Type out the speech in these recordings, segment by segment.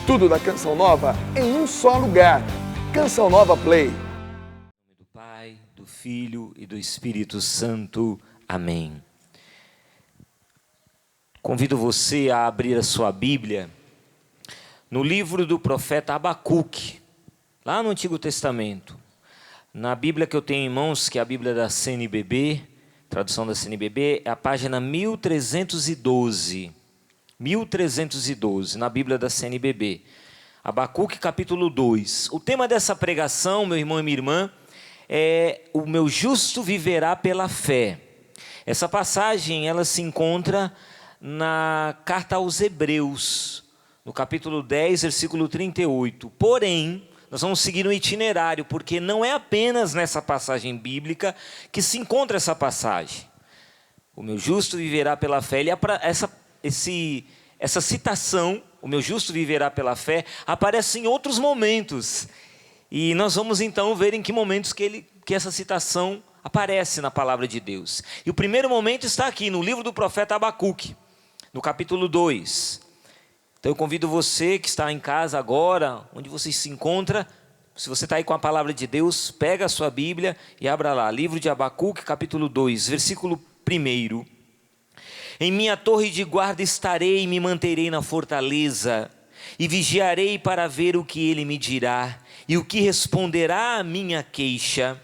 Tudo da Canção Nova em um só lugar. Canção Nova Play. Em nome do Pai, do Filho e do Espírito Santo. Amém. Convido você a abrir a sua Bíblia no livro do profeta Abacuque, lá no Antigo Testamento. Na Bíblia que eu tenho em mãos, que é a Bíblia da CNBB, tradução da CNBB, é a página 1312. 1312, na Bíblia da CNBB. Abacuque, capítulo 2. O tema dessa pregação, meu irmão e minha irmã, é o meu justo viverá pela fé. Essa passagem, ela se encontra na carta aos Hebreus, no capítulo 10, versículo 38. Porém, nós vamos seguir um itinerário, porque não é apenas nessa passagem bíblica que se encontra essa passagem. O meu justo viverá pela fé. Essa citação, o meu justo viverá pela fé, aparece em outros momentos. E nós vamos então ver em que momentos que essa citação aparece na palavra de Deus. E o primeiro momento está aqui no livro do profeta Abacuque, no capítulo 2. Então eu convido você que está em casa agora, onde você se encontra, se você está aí com a palavra de Deus, pega a sua Bíblia e abra lá, livro de Abacuque, capítulo 2, versículo 1. Em minha torre de guarda estarei e me manterei na fortaleza, e vigiarei para ver o que ele me dirá, e o que responderá à minha queixa.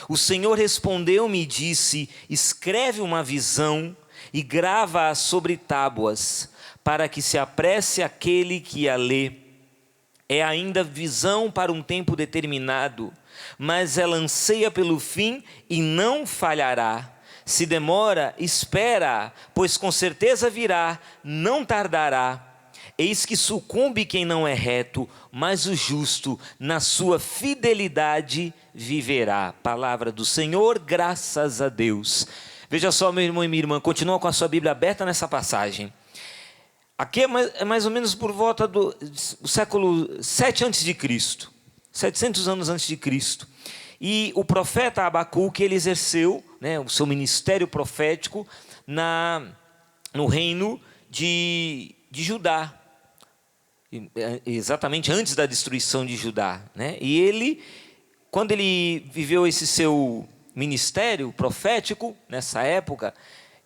O Senhor respondeu-me e disse: escreve uma visão e grava-a sobre tábuas, para que se apresse aquele que a lê. É ainda visão para um tempo determinado, mas ela anseia pelo fim e não falhará. Se demora, espera, pois com certeza virá, não tardará. Eis que sucumbe quem não é reto, mas o justo na sua fidelidade viverá. Palavra do Senhor, graças a Deus. Veja só, meu irmão e minha irmã, continua com a sua Bíblia aberta nessa passagem. Aqui é mais ou menos por volta do século 7 a.C., 700 anos antes de Cristo. E o profeta Abacuque, ele exerceu, o seu ministério profético no reino de Judá, exatamente antes da destruição de Judá. E ele, quando ele viveu esse seu ministério profético, nessa época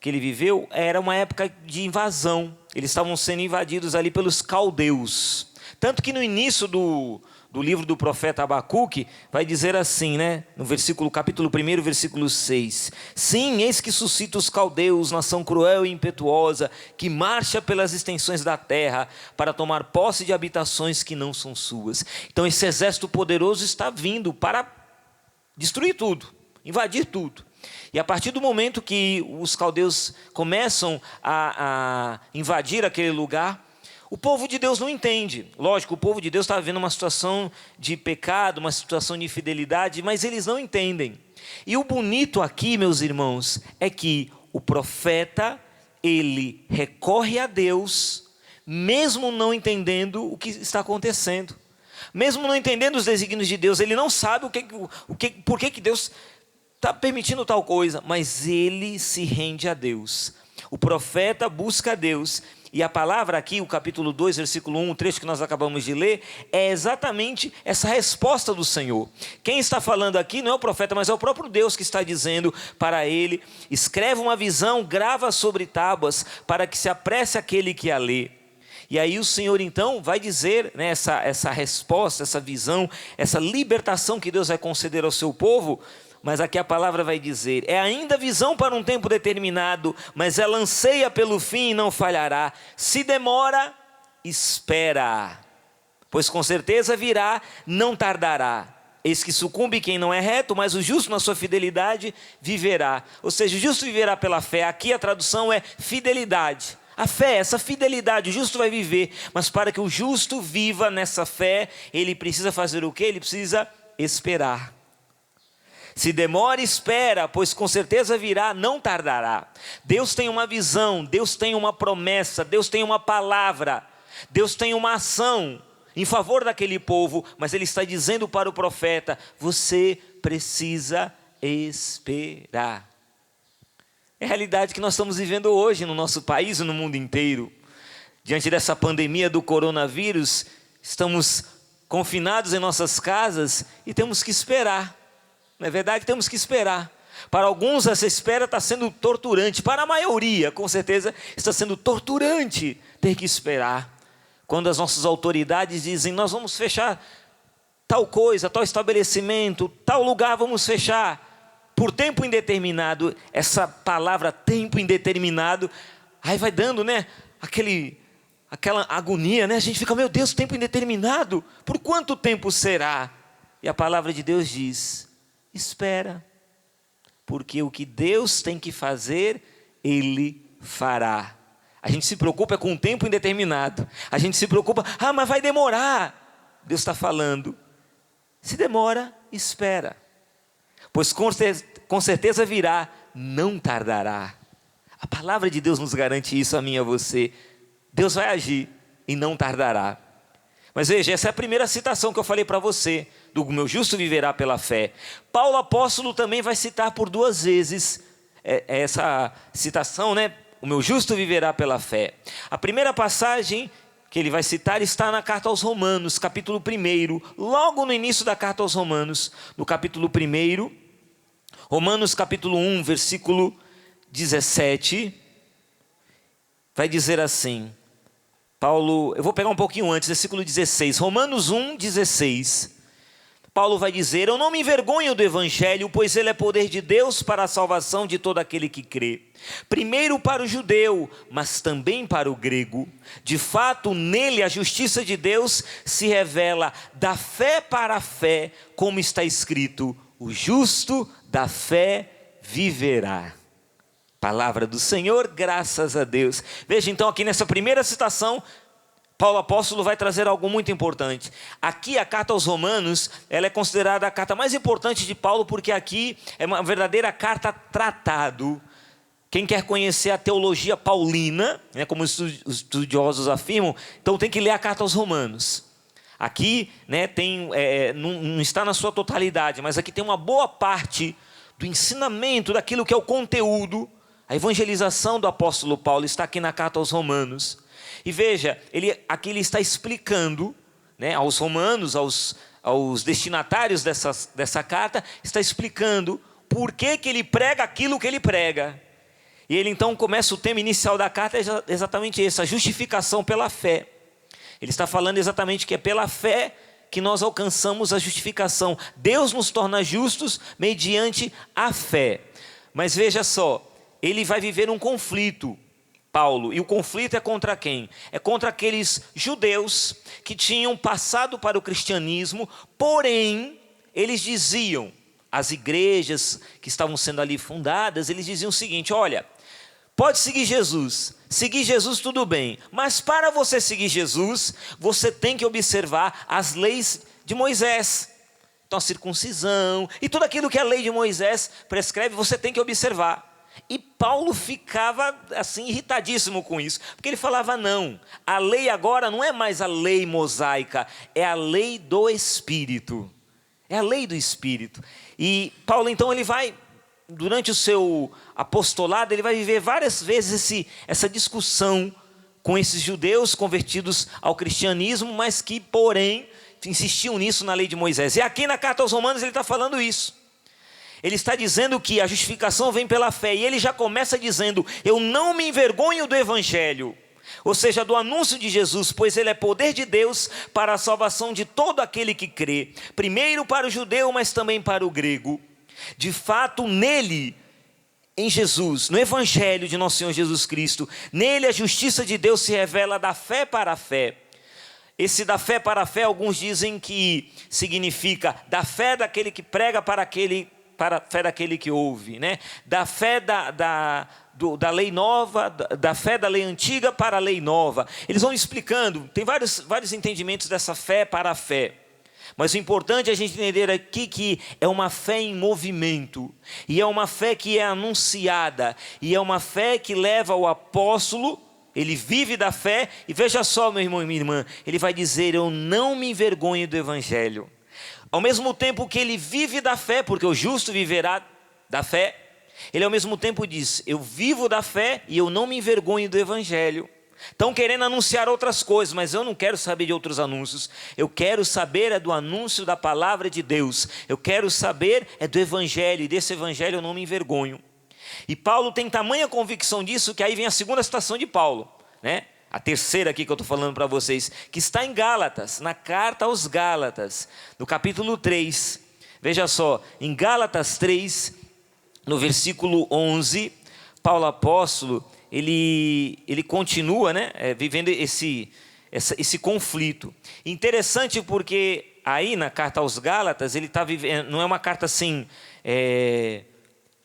que ele viveu, era uma época de invasão. Eles estavam sendo invadidos ali pelos caldeus. Tanto que no início do livro do profeta Abacuque, vai dizer assim, no capítulo 1, versículo 6. Sim, eis que suscita os caldeus, nação cruel e impetuosa, que marcha pelas extensões da terra, para tomar posse de habitações que não são suas. Então esse exército poderoso está vindo para destruir tudo, invadir tudo. E a partir do momento que os caldeus começam a invadir aquele lugar, o povo de Deus não entende. Lógico, o povo de Deus está vivendo uma situação de pecado, uma situação de infidelidade, mas eles não entendem. E o bonito aqui, meus irmãos, é que o profeta, ele recorre a Deus, mesmo não entendendo o que está acontecendo. Mesmo não entendendo os desígnios de Deus, ele não sabe por que Deus está permitindo tal coisa, mas ele se rende a Deus. O profeta busca a Deus. E a palavra aqui, o capítulo 2, versículo 1, o trecho que nós acabamos de ler, é exatamente essa resposta do Senhor. Quem está falando aqui não é o profeta, mas é o próprio Deus que está dizendo para ele: escreve uma visão, grava sobre tábuas, para que se apresse aquele que a lê. E aí o Senhor então vai dizer, essa resposta, essa visão, essa libertação que Deus vai conceder ao seu povo. Mas aqui a palavra vai dizer: é ainda visão para um tempo determinado, mas ela anseia pelo fim e não falhará. Se demora, espera, pois com certeza virá, não tardará. Eis que sucumbe quem não é reto, mas o justo na sua fidelidade viverá. Ou seja, o justo viverá pela fé. Aqui a tradução é fidelidade. A fé, essa fidelidade, o justo vai viver. Mas para que o justo viva nessa fé, ele precisa fazer o quê? Ele precisa esperar. Se demora, espera, pois com certeza virá, não tardará. Deus tem uma visão, Deus tem uma promessa, Deus tem uma palavra, Deus tem uma ação em favor daquele povo, mas Ele está dizendo para o profeta: você precisa esperar. É a realidade que nós estamos vivendo hoje no nosso país e no mundo inteiro. Diante dessa pandemia do coronavírus, estamos confinados em nossas casas e temos que esperar. Não é verdade? Temos que esperar. Para alguns essa espera está sendo torturante, para a maioria, com certeza, está sendo torturante ter que esperar. Quando as nossas autoridades dizem, nós vamos fechar tal coisa, tal estabelecimento, tal lugar vamos fechar, por tempo indeterminado. Essa palavra tempo indeterminado, aí vai dando, né, aquela agonia, né? A gente fica, meu Deus, tempo indeterminado, por quanto tempo será? E a palavra de Deus diz, espera, porque o que Deus tem que fazer, Ele fará. A gente se preocupa com um tempo indeterminado, a gente se preocupa, mas vai demorar. Deus está falando, se demora, espera, pois com certeza virá, não tardará. A palavra de Deus nos garante isso, a mim e a você. Deus vai agir e não tardará. Mas veja, essa é a primeira citação que eu falei para você, do meu justo viverá pela fé. Paulo apóstolo também vai citar por 2 vezes essa citação, né? O meu justo viverá pela fé. A primeira passagem que ele vai citar está na carta aos Romanos, capítulo 1, logo no início da carta aos Romanos, no capítulo 1, Romanos capítulo 1, versículo 17, vai dizer assim, Paulo, eu vou pegar um pouquinho antes, versículo 16, Romanos 1, 16, Paulo vai dizer, eu não me envergonho do evangelho, pois ele é poder de Deus para a salvação de todo aquele que crê. Primeiro para o judeu, mas também para o grego. De fato, nele a justiça de Deus se revela da fé para a fé, como está escrito, o justo da fé viverá. Palavra do Senhor, graças a Deus. Veja então aqui nessa primeira citação, Paulo apóstolo vai trazer algo muito importante. Aqui a carta aos Romanos, ela é considerada a carta mais importante de Paulo, porque aqui é uma verdadeira carta tratado. Quem quer conhecer a teologia paulina, né, como os estudiosos afirmam, então tem que ler a carta aos Romanos. Aqui, né, não está na sua totalidade, mas aqui tem uma boa parte do ensinamento, daquilo que é o conteúdo. A evangelização do apóstolo Paulo está aqui na carta aos Romanos. E veja, aqui ele está explicando, né, aos romanos, aos destinatários dessa carta, está explicando por que ele prega aquilo que ele prega. E ele então começa o tema inicial da carta, é exatamente esse, a justificação pela fé. Ele está falando exatamente que é pela fé que nós alcançamos a justificação. Deus nos torna justos mediante a fé. Mas veja só, ele vai viver um conflito, Paulo, e o conflito é contra quem? É contra aqueles judeus que tinham passado para o cristianismo, porém, eles diziam, as igrejas que estavam sendo ali fundadas, eles diziam o seguinte, olha, pode seguir Jesus tudo bem, mas para você seguir Jesus, você tem que observar as leis de Moisés. Então a circuncisão e tudo aquilo que a lei de Moisés prescreve, você tem que observar. E Paulo ficava assim irritadíssimo com isso, porque ele falava não, a lei agora não é mais a lei mosaica, é a lei do Espírito, é a lei do Espírito. E Paulo então ele vai, durante o seu apostolado, ele vai viver várias vezes essa discussão com esses judeus convertidos ao cristianismo, mas que porém insistiam nisso na lei de Moisés. E aqui na carta aos Romanos ele está falando isso. Ele está dizendo que a justificação vem pela fé, e ele já começa dizendo, eu não me envergonho do evangelho, ou seja, do anúncio de Jesus, pois ele é poder de Deus para a salvação de todo aquele que crê, primeiro para o judeu, mas também para o grego. De fato, nele, em Jesus, no evangelho de nosso Senhor Jesus Cristo, nele a justiça de Deus se revela da fé para a fé. Esse da fé para a fé, alguns dizem que significa da fé daquele que prega para a fé daquele que ouve, né? Da fé da lei nova, da fé da lei antiga para a lei nova. Eles vão explicando, tem vários entendimentos dessa fé para a fé. Mas o importante é a gente entender aqui que é uma fé em movimento, e é uma fé que é anunciada, e é uma fé que leva o apóstolo, ele vive da fé, e veja só, meu irmão e minha irmã, ele vai dizer, eu não me envergonho do evangelho. Ao mesmo tempo que ele vive da fé, porque o justo viverá da fé, ele ao mesmo tempo diz, eu vivo da fé e eu não me envergonho do evangelho. Estão querendo anunciar outras coisas, mas eu não quero saber de outros anúncios. Eu quero saber do anúncio da palavra de Deus. Eu quero saber do evangelho, e desse evangelho eu não me envergonho. E Paulo tem tamanha convicção disso, que aí vem a segunda citação de Paulo, né? A terceira aqui que eu estou falando para vocês, que está em Gálatas, na carta aos Gálatas, no capítulo 3. Veja só, em Gálatas 3, no versículo 11, Paulo apóstolo, ele continua, né, vivendo esse conflito. Interessante porque aí na carta aos Gálatas, ele está vivendo, não é uma carta assim,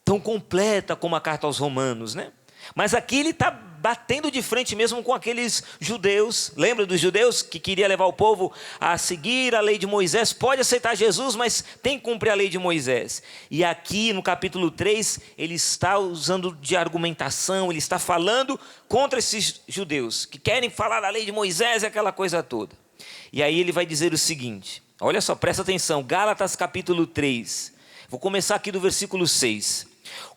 tão completa como a carta aos Romanos, né? Mas aqui ele está batendo de frente mesmo com aqueles judeus. Lembra dos judeus que queria levar o povo a seguir a lei de Moisés? Pode aceitar Jesus, mas tem que cumprir a lei de Moisés. E aqui no capítulo 3, ele está usando de argumentação, ele está falando contra esses judeus que querem falar da lei de Moisés e aquela coisa toda. E aí ele vai dizer o seguinte, olha só, presta atenção, Gálatas capítulo 3. Vou começar aqui do versículo 6.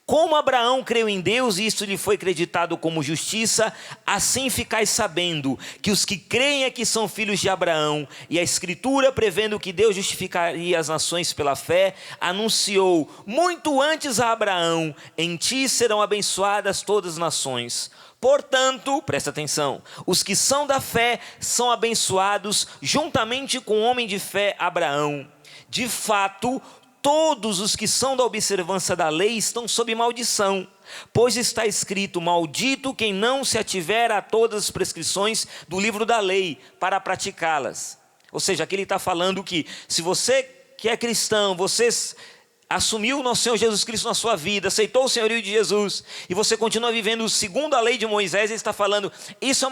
Como Abraão creu em Deus e isso lhe foi acreditado como justiça, assim ficais sabendo que os que creem é que são filhos de Abraão. E a Escritura, prevendo que Deus justificaria as nações pela fé, anunciou muito antes a Abraão: em ti serão abençoadas todas as nações. Portanto, presta atenção, os que são da fé são abençoados juntamente com o homem de fé Abraão. De fato, todos os que são da observância da lei estão sob maldição, pois está escrito: maldito quem não se ativer a todas as prescrições do livro da lei para praticá-las. Ou seja, aqui ele está falando que se você que é cristão, você assumiu o nosso Senhor Jesus Cristo na sua vida, aceitou o senhorio de Jesus, e você continua vivendo segundo a lei de Moisés, ele está falando, isso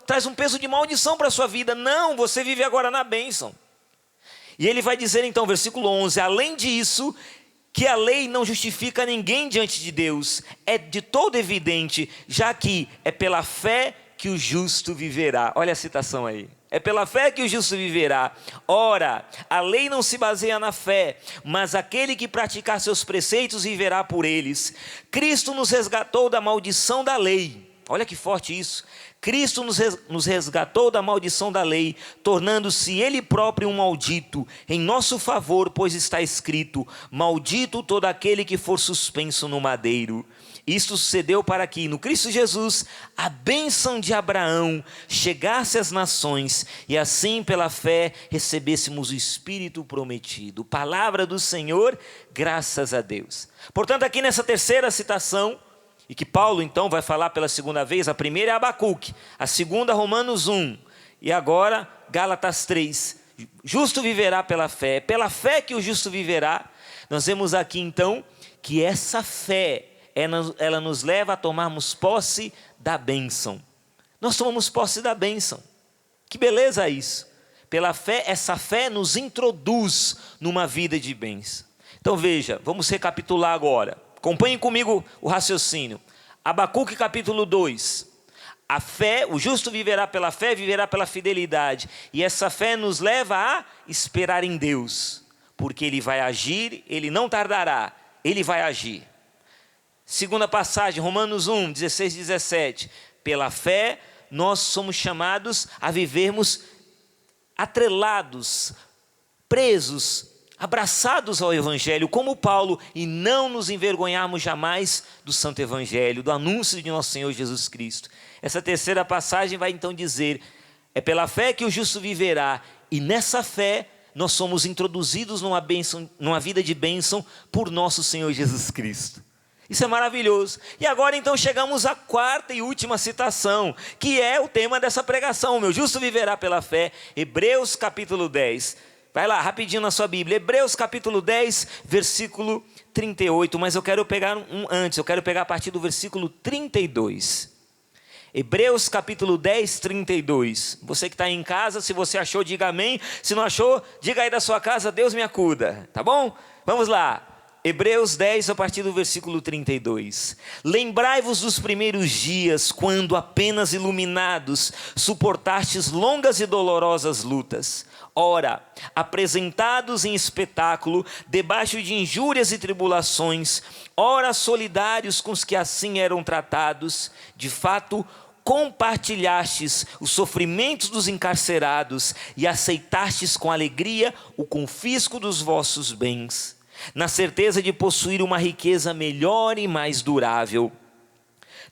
traz um peso de maldição para a sua vida. Não, você vive agora na bênção. E ele vai dizer então, versículo 11, além disso, que a lei não justifica ninguém diante de Deus, é de todo evidente, já que é pela fé que o justo viverá. Olha a citação aí. É pela fé que o justo viverá. Ora, a lei não se baseia na fé, mas aquele que praticar seus preceitos viverá por eles. Cristo nos resgatou da maldição da lei. Olha que forte isso. Cristo nos resgatou da maldição da lei, tornando-se Ele próprio um maldito, em nosso favor, pois está escrito: maldito todo aquele que for suspenso no madeiro. Isto sucedeu para que, no Cristo Jesus, a bênção de Abraão chegasse às nações, e assim, pela fé, recebêssemos o Espírito prometido. Palavra do Senhor, graças a Deus. Portanto, aqui nessa terceira citação, e que Paulo então vai falar pela segunda vez, a primeira é Abacuque, a segunda Romanos 1, e agora Gálatas 3, justo viverá pela fé que o justo viverá. Nós vemos aqui então que essa fé, ela nos leva a tomarmos posse da bênção. Nós tomamos posse da bênção, que beleza isso, pela fé, essa fé nos introduz numa vida de bênção. Então veja, vamos recapitular agora. Acompanhem comigo o raciocínio. Abacuque capítulo 2. A fé, o justo viverá pela fé, viverá pela fidelidade. E essa fé nos leva a esperar em Deus. Porque Ele vai agir, Ele não tardará, Ele vai agir. Segunda passagem, Romanos 1, 16 e 17. Pela fé, nós somos chamados a vivermos atrelados, presos, abraçados ao Evangelho, como Paulo, e não nos envergonharmos jamais do Santo Evangelho, do anúncio de nosso Senhor Jesus Cristo. Essa terceira passagem vai então dizer, é pela fé que o justo viverá, e nessa fé nós somos introduzidos numa vida de bênção por nosso Senhor Jesus Cristo. Isso é maravilhoso. E agora então chegamos à quarta e última citação, que é o tema dessa pregação, o meu justo viverá pela fé, Hebreus capítulo 10. Vai lá, rapidinho na sua Bíblia, Hebreus capítulo 10, versículo 38, mas eu quero pegar antes, eu quero pegar a partir do versículo 32. Hebreus capítulo 10, 32. Você que está em casa, se você achou, diga amém. Se não achou, diga aí da sua casa, Deus me acuda, tá bom? Vamos lá. Hebreus 10, a partir do versículo 32. Lembrai-vos dos primeiros dias, quando apenas iluminados, suportastes longas e dolorosas lutas. Ora, apresentados em espetáculo, debaixo de injúrias e tribulações, ora solidários com os que assim eram tratados, de fato, compartilhastes os sofrimentos dos encarcerados e aceitastes com alegria o confisco dos vossos bens, na certeza de possuir uma riqueza melhor e mais durável.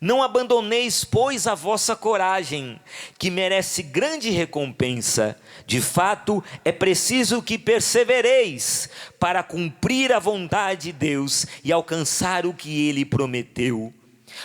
Não abandoneis, pois, a vossa coragem, que merece grande recompensa. De fato, é preciso que persevereis para cumprir a vontade de Deus e alcançar o que Ele prometeu.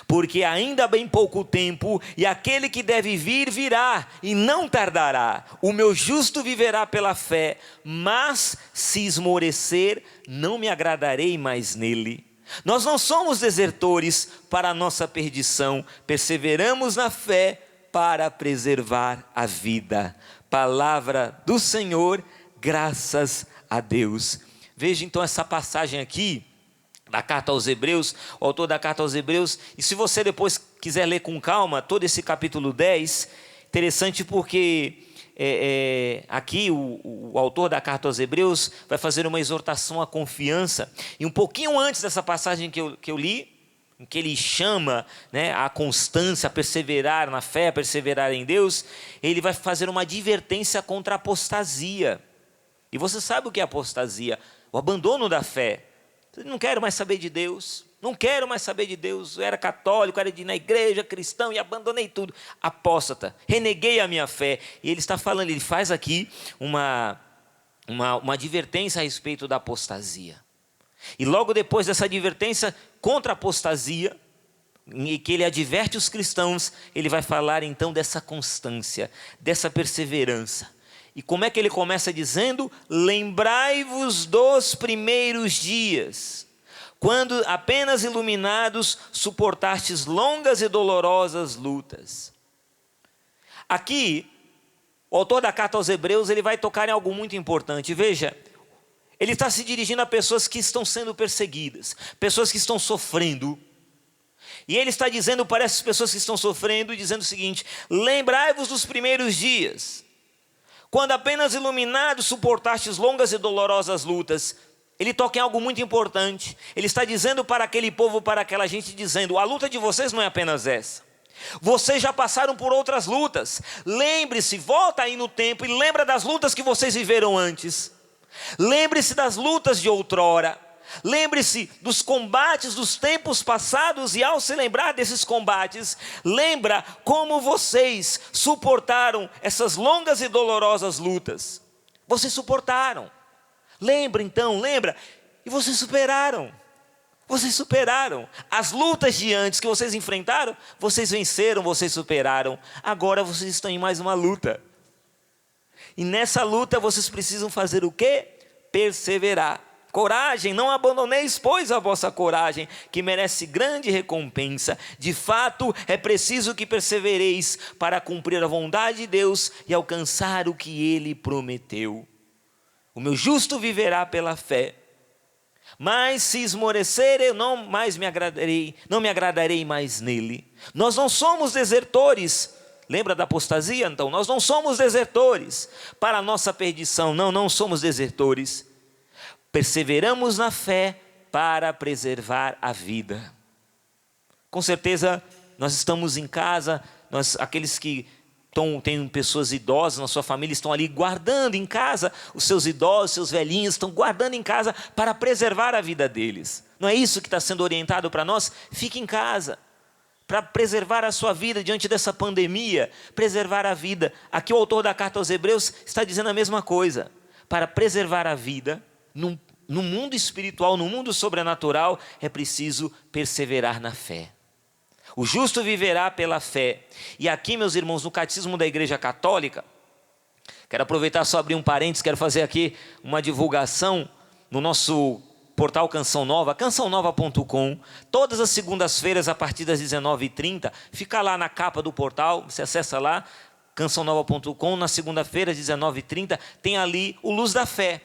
Porque ainda há bem pouco tempo, e aquele que deve vir, virá, e não tardará. O meu justo viverá pela fé, mas se esmorecer, não me agradarei mais nele. Nós não somos desertores para a nossa perdição, perseveramos na fé para preservar a vida. Palavra do Senhor, graças a Deus. Veja então essa passagem aqui, da carta aos Hebreus, o autor da carta aos Hebreus, e se você depois quiser ler com calma, todo esse capítulo 10, interessante porque aqui o autor da carta aos Hebreus vai fazer uma exortação à confiança, e um pouquinho antes dessa passagem que eu li, em que ele chama, né, a constância, a perseverar na fé, a perseverar em Deus, ele vai fazer uma advertência contra a apostasia. E você sabe o que é apostasia? O abandono da fé. Não quero mais saber de Deus, não quero mais saber de Deus, eu era católico, era na igreja, cristão, e abandonei tudo. Apóstata, reneguei a minha fé. E ele está falando, ele faz aqui uma advertência a respeito da apostasia. E logo depois dessa advertência contra a apostasia, em que ele adverte os cristãos, ele vai falar então dessa constância, dessa perseverança. E como é que ele começa dizendo? Lembrai-vos dos primeiros dias, quando apenas iluminados suportastes longas e dolorosas lutas. Aqui, o autor da carta aos Hebreus, ele vai tocar em algo muito importante. Veja, ele está se dirigindo a pessoas que estão sendo perseguidas, pessoas que estão sofrendo. E ele está dizendo para essas pessoas que estão sofrendo, dizendo o seguinte: lembrai-vos dos primeiros dias, quando apenas iluminados suportastes longas e dolorosas lutas. Ele toca em algo muito importante. Ele está dizendo para aquele povo, para aquela gente, dizendo: a luta de vocês não é apenas essa. Vocês já passaram por outras lutas. Lembre-se, volta aí no tempo e lembra das lutas que vocês viveram antes. Lembre-se das lutas de outrora. Lembre-se dos combates dos tempos passados, e ao se lembrar desses combates, lembra como vocês suportaram essas longas e dolorosas lutas. Vocês suportaram. Lembra então, lembra. E vocês superaram. Vocês superaram. As lutas de antes que vocês enfrentaram, vocês venceram, vocês superaram. Agora vocês estão em mais uma luta. E nessa luta vocês precisam fazer o quê? Perseverar. Coragem, não abandoneis, pois, a vossa coragem, que merece grande recompensa. De fato, é preciso que persevereis para cumprir a vontade de Deus e alcançar o que Ele prometeu. O meu justo viverá pela fé. Mas se esmorecer, eu não me agradarei mais nele. Nós não somos desertores. Lembra da apostasia? Então, nós não somos desertores para a nossa perdição. Não somos desertores. Perseveramos na fé para preservar a vida. Com certeza, nós estamos em casa, aqueles que têm pessoas idosas na sua família, estão ali guardando em casa, os seus idosos, seus velhinhos, estão guardando em casa para preservar a vida deles. Não é isso que está sendo orientado para nós? Fique em casa, para preservar a sua vida diante dessa pandemia, preservar a vida. Aqui o autor da carta aos Hebreus está dizendo a mesma coisa. Para preservar a vida, no mundo espiritual, no mundo sobrenatural, é preciso perseverar na fé. O justo viverá pela fé. E aqui, meus irmãos, no Catecismo da Igreja Católica, quero aproveitar só abrir um parênteses, quero fazer aqui uma divulgação no nosso portal Canção Nova, cançãonova.com, todas as segundas-feiras a partir das 19h30, fica lá na capa do portal, você acessa lá, cançãonova.com, na segunda-feira às 19h30, tem ali o Luz da Fé.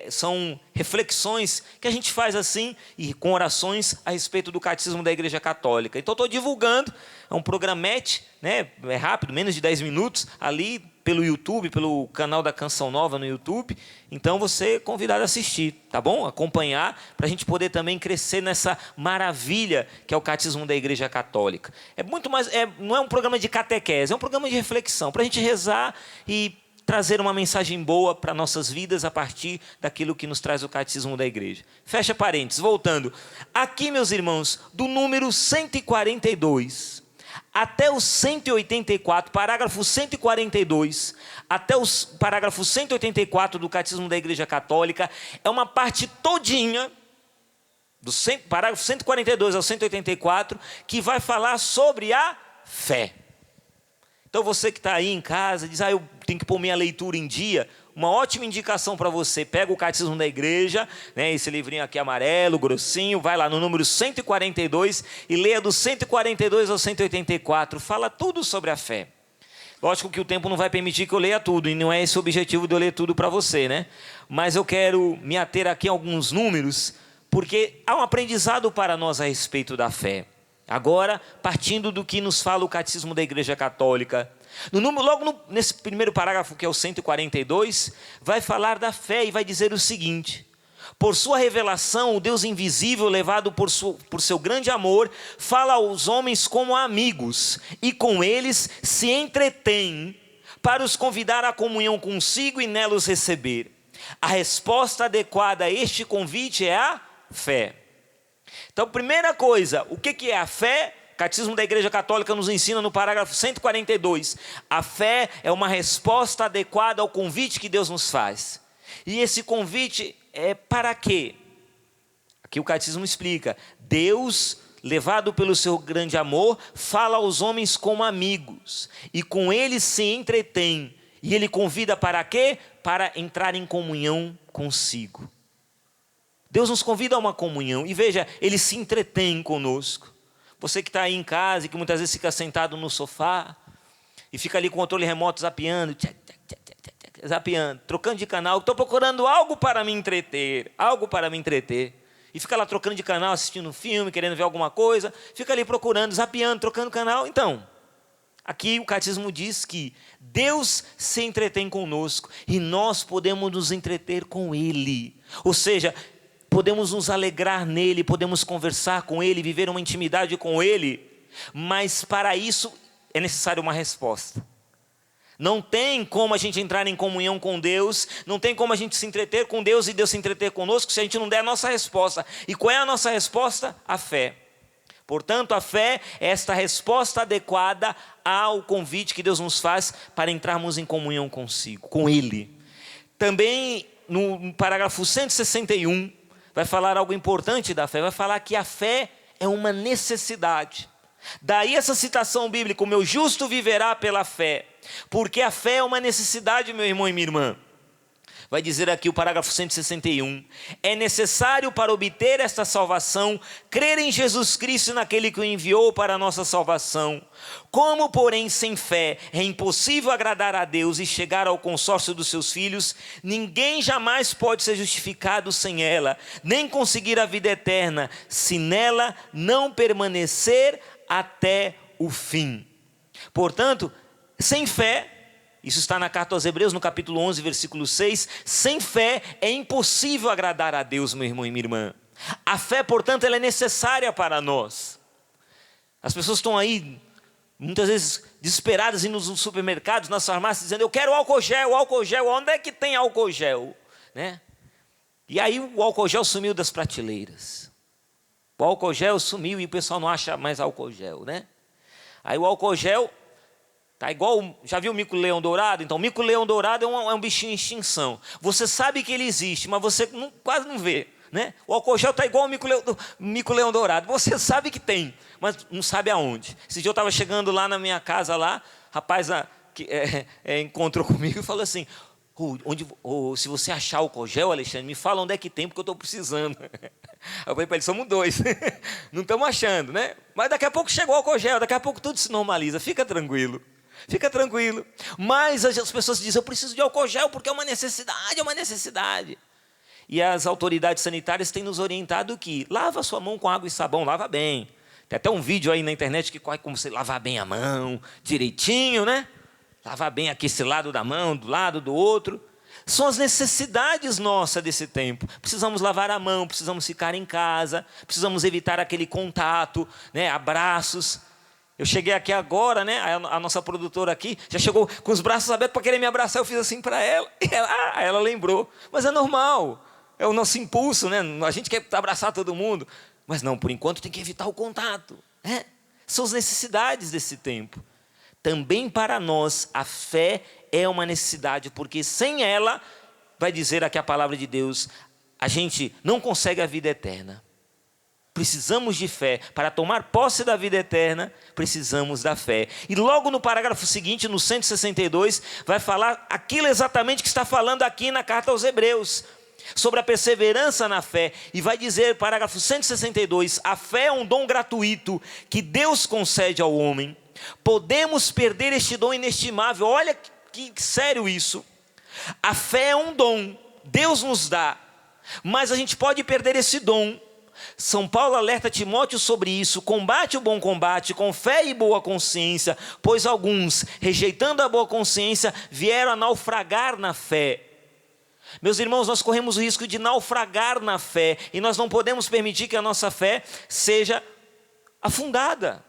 São reflexões que a gente faz assim, e com orações a respeito do Catecismo da Igreja Católica. Então estou divulgando, é um programete, né? É rápido, menos de 10 minutos, ali pelo YouTube, pelo canal da Canção Nova no YouTube. Então você é convidado a assistir, tá bom? Acompanhar, para a gente poder também crescer nessa maravilha que é o Catecismo da Igreja Católica. É muito mais, não é um programa de catequese, é um programa de reflexão, para a gente rezar e trazer uma mensagem boa para nossas vidas a partir daquilo que nos traz o Catecismo da Igreja. Fecha parênteses, voltando. Aqui, meus irmãos, do número 142 até o 184, parágrafo 142, até o parágrafo 184 do Catecismo da Igreja Católica, é uma parte todinha, do parágrafo 142 ao 184, que vai falar sobre a fé. Então você que está aí em casa, diz, eu tenho que pôr minha leitura em dia, uma ótima indicação para você, pega o Catecismo da Igreja, né, esse livrinho aqui amarelo, grossinho, vai lá no número 142 e leia do 142 ao 184, fala tudo sobre a fé. Lógico que o tempo não vai permitir que eu leia tudo, e não é esse o objetivo de eu ler tudo para você, né? Mas eu quero me ater aqui a alguns números, porque há um aprendizado para nós a respeito da fé. Agora, partindo do que nos fala o Catecismo da Igreja Católica, nesse primeiro parágrafo, que é o 142, vai falar da fé e vai dizer o seguinte: por sua revelação, o Deus invisível, levado por seu grande amor, fala aos homens como amigos, e com eles se entretém para os convidar à comunhão consigo e nela os receber. A resposta adequada a este convite é a fé. Então, primeira coisa, o que é a fé? O Catecismo da Igreja Católica nos ensina no parágrafo 142. A fé é uma resposta adequada ao convite que Deus nos faz. E esse convite é para quê? Aqui o Catecismo explica. Deus, levado pelo seu grande amor, fala aos homens como amigos, e com eles se entretém. E ele convida para quê? Para entrar em comunhão consigo. Deus nos convida a uma comunhão, e veja, ele se entretém conosco. Você que está aí em casa e que muitas vezes fica sentado no sofá e fica ali com o controle remoto zapeando, trocando de canal, estou procurando algo para me entreter, e fica lá trocando de canal, assistindo um filme, querendo ver alguma coisa, fica ali procurando, zapeando, trocando canal. Então, aqui o Catecismo diz que Deus se entretém conosco e nós podemos nos entreter com Ele, ou seja, podemos nos alegrar nele, podemos conversar com ele, viver uma intimidade com ele, mas para isso é necessário uma resposta. Não tem como a gente entrar em comunhão com Deus, não tem como a gente se entreter com Deus e Deus se entreter conosco se a gente não der a nossa resposta. E qual é a nossa resposta? A fé. Portanto, a fé é esta resposta adequada ao convite que Deus nos faz para entrarmos em comunhão consigo, com Ele. Também no parágrafo 161, vai falar algo importante da fé, vai falar que a fé é uma necessidade. Daí essa citação bíblica, o meu justo viverá pela fé, porque a fé é uma necessidade, meu irmão e minha irmã. Vai dizer aqui o parágrafo 161, é necessário para obter esta salvação, crer em Jesus Cristo, naquele que o enviou para a nossa salvação. Como, porém, sem fé é impossível agradar a Deus e chegar ao consórcio dos seus filhos, ninguém jamais pode ser justificado sem ela, nem conseguir a vida eterna, se nela não permanecer até o fim. Portanto, sem fé, isso está na carta aos Hebreus, no capítulo 11, versículo 6, sem fé é impossível agradar a Deus, meu irmão e minha irmã. A fé, portanto, ela é necessária para nós. As pessoas estão aí, muitas vezes, desesperadas, indo nos supermercados, nas farmácias, dizendo, eu quero álcool gel, onde é que tem álcool gel? Né? E aí o álcool gel sumiu das prateleiras. O álcool gel sumiu e o pessoal não acha mais álcool gel, né? Aí o álcool gel tá igual, já viu o mico-leão dourado? Então, o mico-leão dourado é um bichinho em extinção. Você sabe que ele existe, mas você quase não vê, né? O álcool gel está igual o mico-leão dourado. Você sabe que tem, mas não sabe aonde. Esse dia eu estava chegando lá na minha casa, lá, rapaz encontrou comigo e falou assim, se você achar álcool gel, Alexandre, me fala onde é que tem, porque eu estou precisando. Eu falei para ele, somos dois, não estamos achando, né? Mas daqui a pouco chegou o álcool gel, daqui a pouco tudo se normaliza, fica tranquilo. Fica tranquilo. Mas as pessoas dizem, eu preciso de álcool gel porque é uma necessidade. E as autoridades sanitárias têm nos orientado que lava a sua mão com água e sabão, lava bem. Tem até um vídeo aí na internet que corre como você lavar bem a mão, direitinho, né? lavar bem aqui esse lado da mão, do lado do outro. São as necessidades nossas desse tempo. Precisamos lavar a mão, precisamos ficar em casa, precisamos evitar aquele contato, né, abraços. Eu cheguei aqui agora, né, a nossa produtora aqui já chegou com os braços abertos para querer me abraçar. Eu fiz assim para ela, e ela lembrou. Mas é normal, é o nosso impulso, né? A gente quer abraçar todo mundo, mas não, por enquanto tem que evitar o contato, né? São as necessidades desse tempo. Também para nós a fé é uma necessidade, porque sem ela, vai dizer aqui a palavra de Deus, a gente não consegue a vida eterna. Precisamos de fé. Para tomar posse da vida eterna, precisamos da fé. E logo no parágrafo seguinte, no 162, vai falar aquilo exatamente que está falando aqui na carta aos Hebreus, sobre a perseverança na fé. E vai dizer, parágrafo 162, a fé é um dom gratuito que Deus concede ao homem. Podemos perder este dom inestimável. Olha que sério isso. A fé é um dom, Deus nos dá, mas a gente pode perder esse dom. São Paulo alerta Timóteo sobre isso. Combate o bom combate com fé e boa consciência, pois alguns, rejeitando a boa consciência, vieram a naufragar na fé. Meus irmãos, nós corremos o risco de naufragar na fé, e nós não podemos permitir que a nossa fé seja afundada.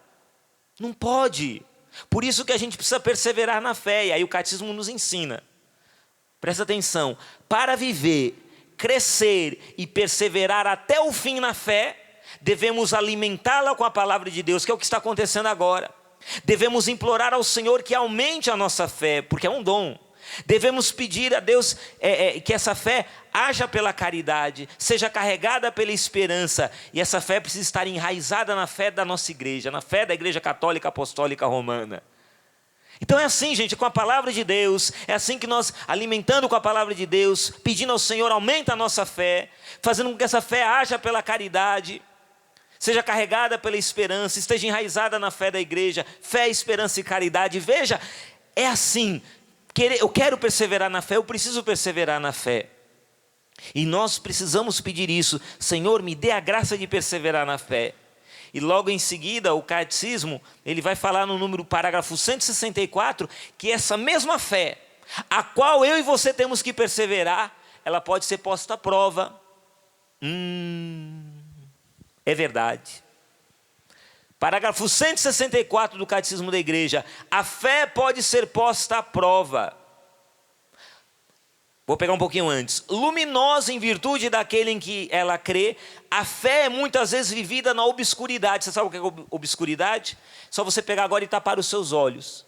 Não pode. Por isso que a gente precisa perseverar na fé, e aí o catecismo nos ensina. Presta atenção, para viver, crescer e perseverar até o fim na fé, devemos alimentá-la com a palavra de Deus, que é o que está acontecendo agora. Devemos implorar ao Senhor que aumente a nossa fé, porque é um dom. Devemos pedir a Deus que essa fé haja pela caridade, seja carregada pela esperança, e essa fé precisa estar enraizada na fé da nossa igreja, na fé da Igreja Católica Apostólica Romana. Então é assim, gente, com a palavra de Deus, é assim que nós, alimentando com a palavra de Deus, pedindo ao Senhor, aumenta a nossa fé, fazendo com que essa fé haja pela caridade, seja carregada pela esperança, esteja enraizada na fé da igreja, fé, esperança e caridade. Veja, é assim. Eu quero perseverar na fé, eu preciso perseverar na fé. E nós precisamos pedir isso. Senhor, me dê a graça de perseverar na fé. E logo em seguida, o catecismo, ele vai falar no número parágrafo 164, que essa mesma fé, a qual eu e você temos que perseverar, ela pode ser posta à prova. É verdade. Parágrafo 164 do Catecismo da Igreja. A fé pode ser posta à prova. Vou pegar um pouquinho antes. Luminosa em virtude daquele em que ela crê, a fé é muitas vezes vivida na obscuridade. Você sabe o que é obscuridade? Só você pegar agora e tapar os seus olhos.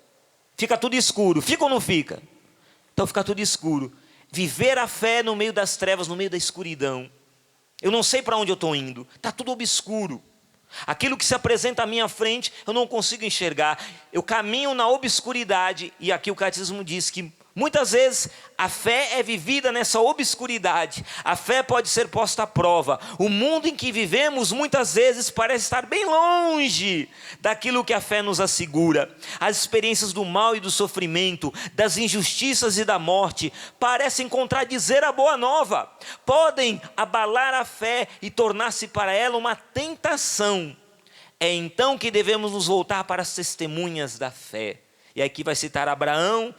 Fica tudo escuro. Fica ou não fica? Então fica tudo escuro. Viver a fé no meio das trevas, no meio da escuridão. Eu não sei para onde eu estou indo. Está tudo obscuro. Aquilo que se apresenta à minha frente, eu não consigo enxergar. Eu caminho na obscuridade. E aqui o catecismo diz que muitas vezes a fé é vivida nessa obscuridade. A fé pode ser posta à prova. O mundo em que vivemos muitas vezes parece estar bem longe daquilo que a fé nos assegura. As experiências do mal e do sofrimento, das injustiças e da morte, parecem contradizer a boa nova. Podem abalar a fé e tornar-se para ela uma tentação. É então que devemos nos voltar para as testemunhas da fé. E aqui vai citar Abraão,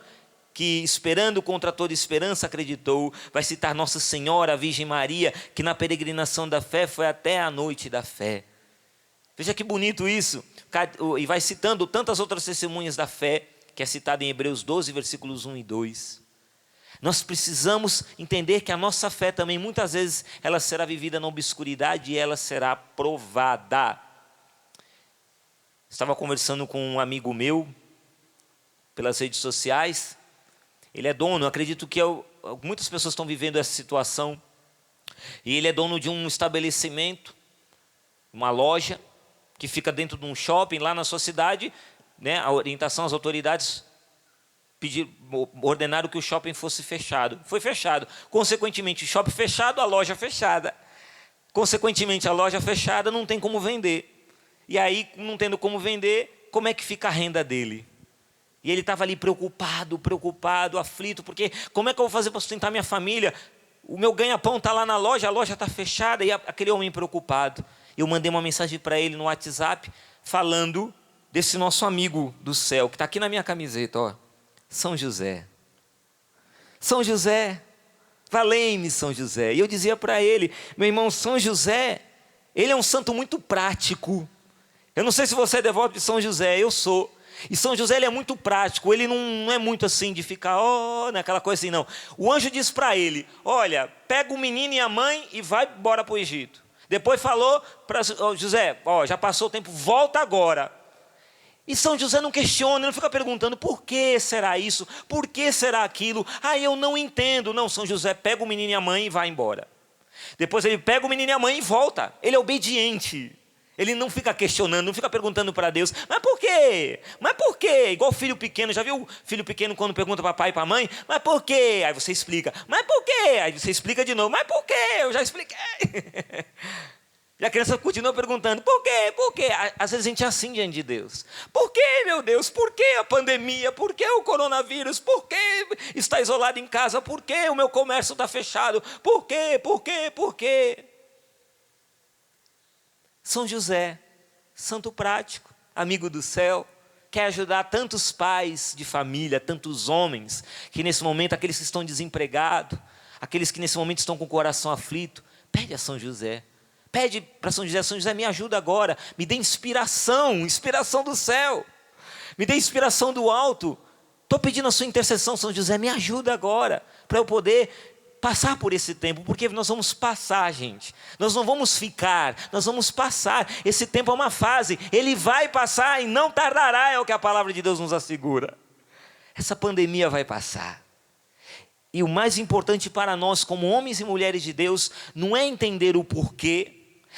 que esperando contra toda esperança acreditou. Vai citar Nossa Senhora, a Virgem Maria, que na peregrinação da fé foi até a noite da fé. Veja que bonito isso. E vai citando tantas outras testemunhas da fé, que é citada em Hebreus 12, versículos 1 e 2. Nós precisamos entender que a nossa fé também, muitas vezes, ela será vivida na obscuridade e ela será provada. Estava conversando com um amigo meu, pelas redes sociais. Ele é dono, acredito que muitas pessoas estão vivendo essa situação. E ele é dono de um estabelecimento, uma loja, que fica dentro de um shopping lá na sua cidade, né? A orientação às autoridades ordenaram que o shopping fosse fechado. Foi fechado. Consequentemente, o shopping fechado, a loja fechada. Consequentemente, a loja fechada não tem como vender. E aí, não tendo como vender, como é que fica a renda dele? E ele estava ali preocupado, aflito, porque como é que eu vou fazer para sustentar minha família? O meu ganha-pão está lá na loja, a loja está fechada, e aquele homem preocupado. Eu mandei uma mensagem para ele no WhatsApp, falando desse nosso amigo do céu, que está aqui na minha camiseta, ó. São José. São José, valei-me São José. E eu dizia para ele, meu irmão, São José, ele é um santo muito prático. Eu não sei se você é devoto de São José, eu sou. E São José, ele é muito prático, ele não é muito assim de ficar, naquela coisa assim, não. O anjo disse para ele, olha, pega o menino e a mãe e vai embora para o Egito. Depois falou para José, já passou o tempo, volta agora. E São José não questiona, não fica perguntando, por que será isso? Por que será aquilo? Eu não entendo. Não, São José pega o menino e a mãe e vai embora. Depois ele pega o menino e a mãe e volta. Ele é obediente. Ele não fica questionando, não fica perguntando para Deus, mas por quê? Mas por quê? Igual filho pequeno, já viu o filho pequeno quando pergunta para pai e para mãe? Mas por quê? Aí você explica, mas por quê? Aí você explica de novo, mas por quê? Eu já expliquei. E a criança continua perguntando, por quê? Por quê? Às vezes a gente é assim diante de Deus. Por quê, meu Deus? Por que a pandemia? Por que o coronavírus? Por que está isolado em casa? Por que o meu comércio está fechado? Por quê? Por quê? Por quê? São José, santo prático, amigo do céu, quer ajudar tantos pais de família, tantos homens, que nesse momento, aqueles que estão desempregados, aqueles que nesse momento estão com o coração aflito, pede a São José. Pede para São José, me ajuda agora, me dê inspiração do céu, me dê inspiração do alto. Estou pedindo a sua intercessão, São José, me ajuda agora, para eu poder passar por esse tempo, porque nós vamos passar, gente. Nós não vamos ficar, nós vamos passar. Esse tempo é uma fase, ele vai passar e não tardará, é o que a palavra de Deus nos assegura. Essa pandemia vai passar. E o mais importante para nós, como homens e mulheres de Deus, não é entender o porquê,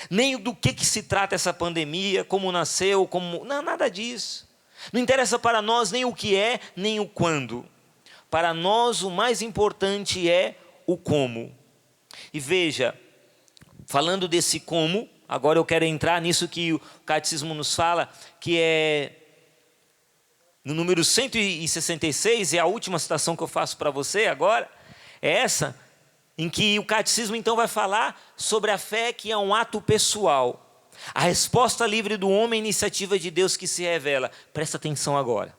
nem do que se trata essa pandemia, como nasceu, não, nada disso. Não interessa para nós nem o que é, nem o quando. Para nós o mais importante é o como. E veja, falando desse como, agora eu quero entrar nisso que o Catecismo nos fala, que é no número 166, é a última citação que eu faço para você agora, é essa, em que o Catecismo então vai falar sobre a fé, que é um ato pessoal. A resposta livre do homem à iniciativa de Deus que se revela. Presta atenção agora.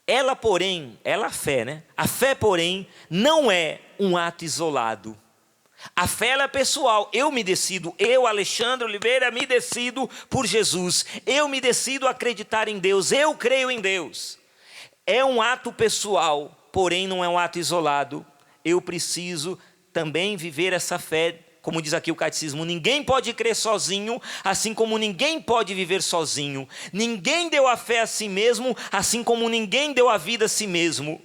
Ela, porém, a fé, né? A fé, porém, não é um ato isolado. A fé, ela é pessoal. Eu me decido, eu, Alexandre Oliveira, me decido por Jesus. Eu me decido acreditar em Deus. Eu creio em Deus. É um ato pessoal, porém não é um ato isolado. Eu preciso também viver essa fé. Como diz aqui o Catecismo, ninguém pode crer sozinho, assim como ninguém pode viver sozinho. Ninguém deu a fé a si mesmo, assim como ninguém deu a vida a si mesmo.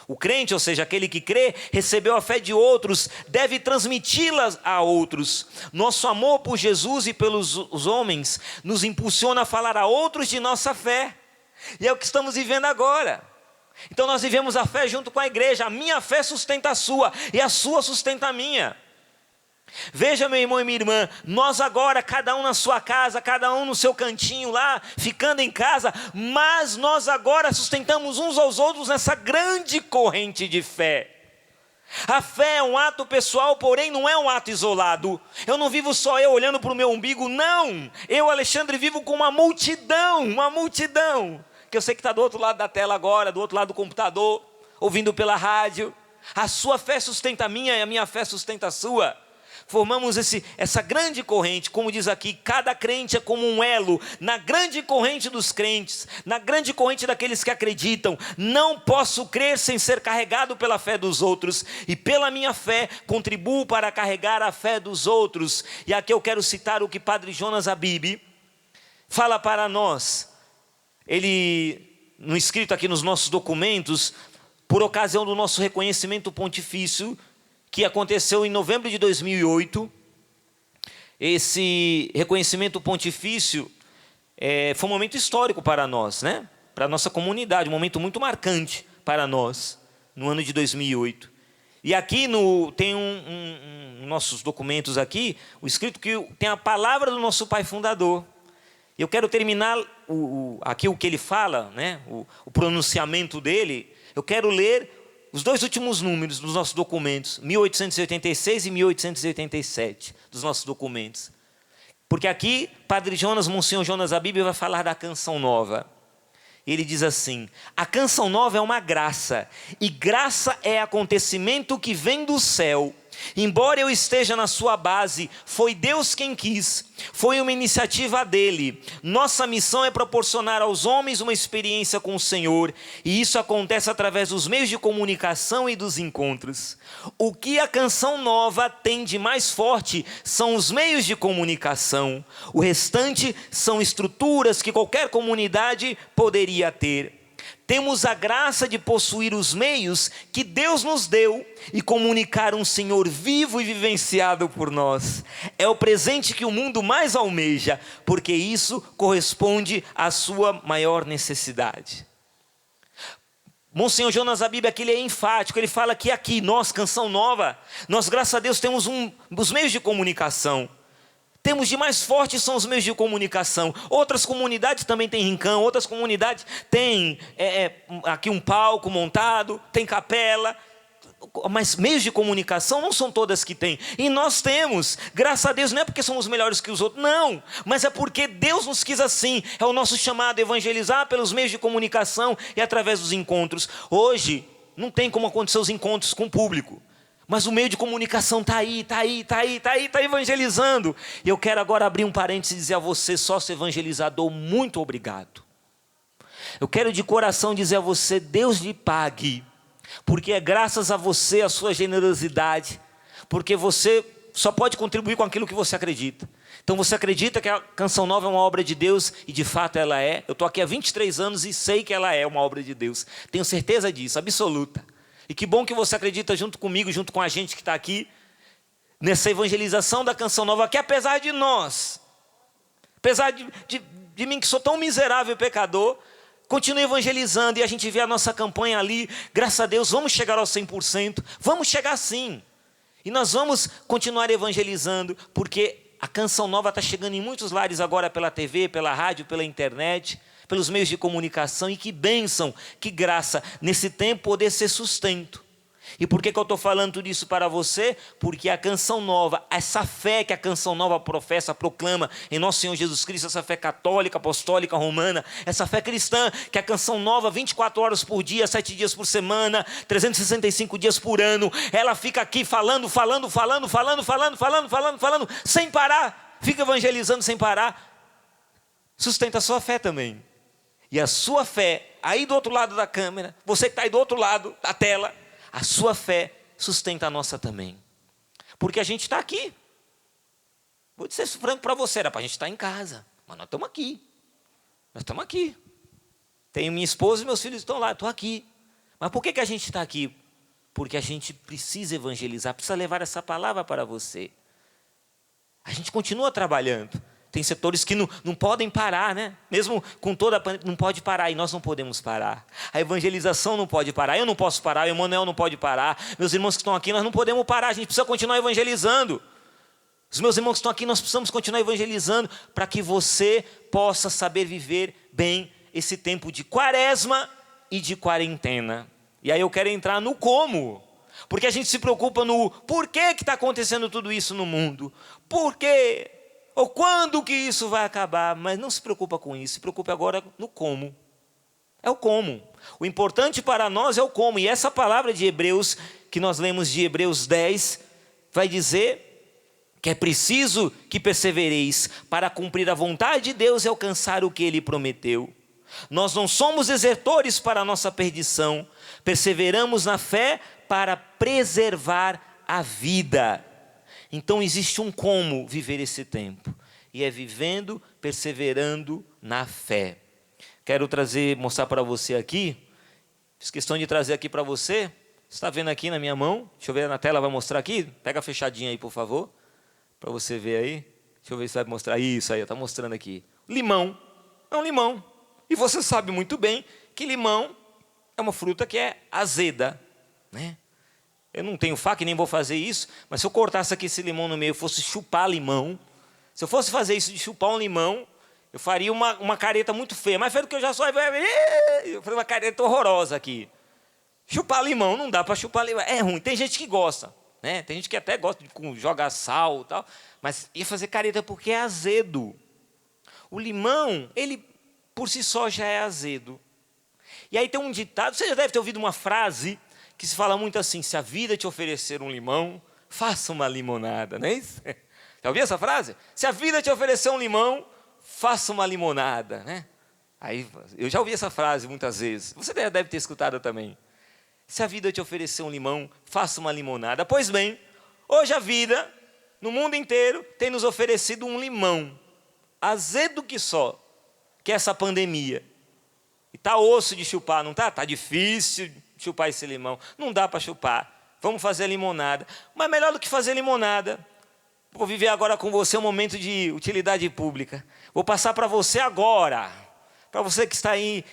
O crente, ou seja, aquele que crê, recebeu a fé de outros, deve transmiti-la a outros. Nosso amor por Jesus e pelos homens nos impulsiona a falar a outros de nossa fé. E é o que estamos vivendo agora. Então nós vivemos a fé junto com a igreja. A minha fé sustenta a sua e a sua sustenta a minha. Veja, meu irmão e minha irmã, nós agora, cada um na sua casa, cada um no seu cantinho lá, ficando em casa, mas nós agora sustentamos uns aos outros nessa grande corrente de fé. A fé é um ato pessoal, porém não é um ato isolado. Eu não vivo só eu olhando para o meu umbigo, não. Eu, Alexandre, vivo com uma multidão, que eu sei que está do outro lado da tela agora, do outro lado do computador, ouvindo pela rádio. A sua fé sustenta a minha e a minha fé sustenta a sua. Formamos essa grande corrente, como diz aqui, cada crente é como um elo, na grande corrente dos crentes, na grande corrente daqueles que acreditam. Não posso crer sem ser carregado pela fé dos outros, e pela minha fé contribuo para carregar a fé dos outros. E aqui eu quero citar o que Padre Jonas Abib fala para nós. Ele, no escrito aqui nos nossos documentos, por ocasião do nosso reconhecimento pontifício, que aconteceu em novembro de 2008, esse reconhecimento pontifício foi um momento histórico para nós, né? Para a nossa comunidade, um momento muito marcante para nós, no ano de 2008. E aqui tem nossos documentos aqui, o escrito que tem a palavra do nosso pai fundador. Eu quero terminar aqui o que ele fala, né? O pronunciamento dele. Eu quero ler os dois últimos números dos nossos documentos, 1886 e 1887, dos nossos documentos. Porque aqui, Padre Jonas, Monsenhor Jonas Abib vai falar da canção nova. Ele diz assim: a canção nova é uma graça, e graça é acontecimento que vem do céu. Embora eu esteja na sua base, foi Deus quem quis, foi uma iniciativa dele. Nossa missão é proporcionar aos homens uma experiência com o Senhor, e isso acontece através dos meios de comunicação e dos encontros. O que a canção nova tem de mais forte são os meios de comunicação. O restante são estruturas que qualquer comunidade poderia ter. Temos a graça de possuir os meios que Deus nos deu e comunicar um Senhor vivo e vivenciado por nós. É o presente que o mundo mais almeja, porque isso corresponde à sua maior necessidade. Monsenhor Jonas Abib aqui ele é enfático, ele fala que aqui, nós, Canção Nova, nós graças a Deus temos os meios de comunicação. Temos de mais forte são os meios de comunicação. Outras comunidades também têm rincão, outras comunidades têm aqui um palco montado, tem capela, mas meios de comunicação não são todas que têm. E nós temos, graças a Deus, não é porque somos melhores que os outros, não, mas é porque Deus nos quis assim. É o nosso chamado a evangelizar pelos meios de comunicação e através dos encontros. Hoje não tem como acontecer os encontros com o público, mas o meio de comunicação está aí evangelizando. E eu quero agora abrir um parênteses e dizer a você, sócio evangelizador, muito obrigado. Eu quero de coração dizer a você, Deus lhe pague, porque é graças a você, a sua generosidade, porque você só pode contribuir com aquilo que você acredita. Então você acredita que a Canção Nova é uma obra de Deus, e de fato ela é. Eu estou aqui há 23 anos e sei que ela é uma obra de Deus. Tenho certeza disso, absoluta. E que bom que você acredita junto comigo, junto com a gente que está aqui, nessa evangelização da Canção Nova, que apesar de nós, apesar de mim que sou tão miserável e pecador, continue evangelizando, e a gente vê a nossa campanha ali, graças a Deus, vamos chegar aos 100%, vamos chegar sim. E nós vamos continuar evangelizando, porque a Canção Nova está chegando em muitos lares agora pela TV, pela rádio, pela internet, pelos meios de comunicação, e que bênção, que graça, nesse tempo poder ser sustento. E por que eu estou falando tudo isso para você? Porque a Canção Nova, essa fé que a Canção Nova professa, proclama em nosso Senhor Jesus Cristo, essa fé católica, apostólica, romana, essa fé cristã, que a Canção Nova, 24 horas por dia, 7 dias por semana, 365 dias por ano, ela fica aqui falando, sem parar, fica evangelizando sem parar, sustenta a sua fé também. E a sua fé, aí do outro lado da câmera, você que está aí do outro lado da tela, a sua fé sustenta a nossa também. Porque a gente está aqui. Vou dizer franco para você, era para a gente estar em casa, mas nós estamos aqui. Nós estamos aqui. Tenho minha esposa e meus filhos estão lá, estou aqui. Mas por que a gente está aqui? Porque a gente precisa evangelizar, precisa levar essa palavra para você. A gente continua trabalhando. Tem setores que não podem parar, né? Mesmo com toda a pandemia, não pode parar, e nós não podemos parar. A evangelização não pode parar, eu não posso parar, o Emanuel não pode parar, meus irmãos que estão aqui, nós não podemos parar, a gente precisa continuar evangelizando. Os meus irmãos que estão aqui, nós precisamos continuar evangelizando, para que você possa saber viver bem esse tempo de quaresma e de quarentena. E aí eu quero entrar no como, porque a gente se preocupa no porquê que está acontecendo tudo isso no mundo, por quê? Ou quando que isso vai acabar? Mas não se preocupa com isso, se preocupe agora no como. É o como. O importante para nós é o como. E essa palavra de Hebreus, que nós lemos de Hebreus 10, vai dizer que é preciso que persevereis para cumprir a vontade de Deus e alcançar o que Ele prometeu. Nós não somos desertores para a nossa perdição, perseveramos na fé para preservar a vida. Então existe um como viver esse tempo, e é vivendo, perseverando na fé. Quero mostrar para você aqui, fiz questão de trazer aqui para você, você está vendo aqui na minha mão, deixa eu ver na tela, vai mostrar aqui, pega a fechadinha aí por favor, para você ver aí, deixa eu ver se vai mostrar, isso aí, está mostrando aqui, limão, é um limão, e você sabe muito bem que limão é uma fruta que é azeda, né? Eu não tenho faca e nem vou fazer isso, mas se eu cortasse aqui esse limão no meio, fosse chupar limão, se eu fosse fazer isso de chupar um limão, eu faria uma careta muito feia, mais feia do que eu já sou, eu faria uma careta horrorosa aqui. Chupar limão, não dá para chupar limão, é ruim, tem gente que gosta, né? Tem gente que até gosta de jogar sal e tal, mas ia fazer careta porque é azedo. O limão, ele por si só já é azedo, E aí tem um ditado, você já deve ter ouvido uma frase que se fala muito assim: se a vida te oferecer um limão, faça uma limonada, não é isso? Já ouviu essa frase? Se a vida te oferecer um limão, faça uma limonada, né? Aí, eu já ouvi essa frase muitas vezes, você deve ter escutado também. Se a vida te oferecer um limão, faça uma limonada. Pois bem, hoje a vida, no mundo inteiro, tem nos oferecido um limão, azedo que só, que é essa pandemia. E está osso de chupar, não está? Está difícil chupar esse limão, não dá para chupar. Vamos fazer limonada. Mas melhor do que fazer limonada, vou viver agora com você um momento de utilidade pública. Vou passar para você agora, para você que está aí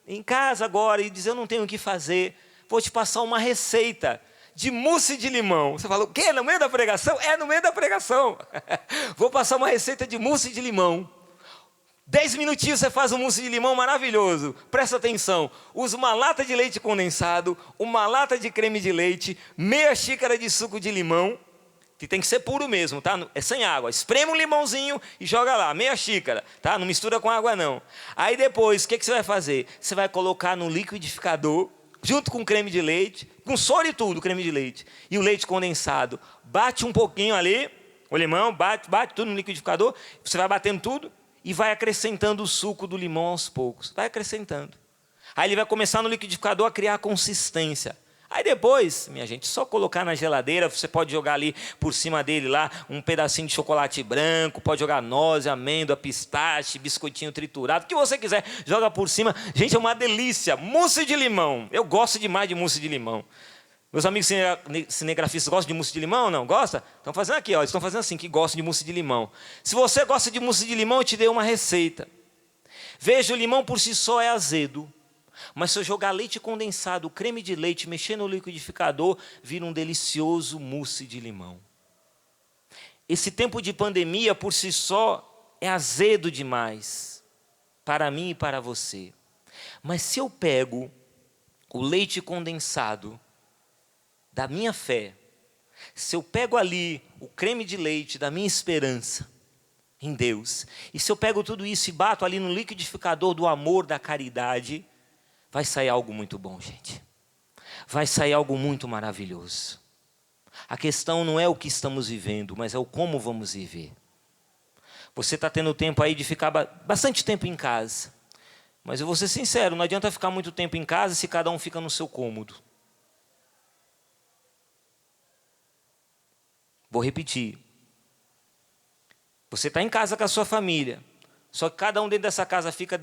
em casa agora e diz: eu não tenho o que fazer, vou te passar uma receita de mousse de limão. Você fala: o quê? No meio da pregação? É no meio da pregação. Vou passar uma receita de mousse de limão. 10 minutinhos você faz um mousse de limão maravilhoso. Presta atenção. Usa uma lata de leite condensado, uma lata de creme de leite, meia xícara de suco de limão, que tem que ser puro mesmo, tá? É sem água. Espreme um limãozinho e joga lá, meia xícara, tá? Não mistura com água não. Aí depois, o que você vai fazer? Você vai colocar no liquidificador, junto com o creme de leite, com soro e tudo, creme de leite, e o leite condensado. Bate um pouquinho ali, o limão, bate tudo no liquidificador, você vai batendo tudo, e vai acrescentando o suco do limão aos poucos. Vai acrescentando. Aí ele vai começar no liquidificador a criar consistência. Aí depois, minha gente, só colocar na geladeira. Você pode jogar ali por cima dele lá um pedacinho de chocolate branco, pode jogar noz, amêndoa, pistache, biscoitinho triturado, o que você quiser, joga por cima. Gente, é uma delícia. Mousse de limão. Eu gosto demais de mousse de limão. Meus amigos cinegrafistas gostam de mousse de limão ou não? Gosta? Estão fazendo aqui, ó, eles estão fazendo assim, que gostam de mousse de limão. Se você gosta de mousse de limão, eu te dei uma receita. Veja, o limão por si só é azedo. Mas se eu jogar leite condensado, creme de leite, mexer no liquidificador, vira um delicioso mousse de limão. Esse tempo de pandemia por si só é azedo demais. Para mim e para você. Mas se eu pego o leite condensado da minha fé, se eu pego ali o creme de leite da minha esperança em Deus, e se eu pego tudo isso e bato ali no liquidificador do amor, da caridade, vai sair algo muito bom, gente. Vai sair algo muito maravilhoso. A questão não é o que estamos vivendo, mas é o como vamos viver. Você está tendo tempo aí de ficar bastante tempo em casa, mas eu vou ser sincero, não adianta ficar muito tempo em casa se cada um fica no seu cômodo. Vou repetir. Você está em casa com a sua família, só que cada um dentro dessa casa fica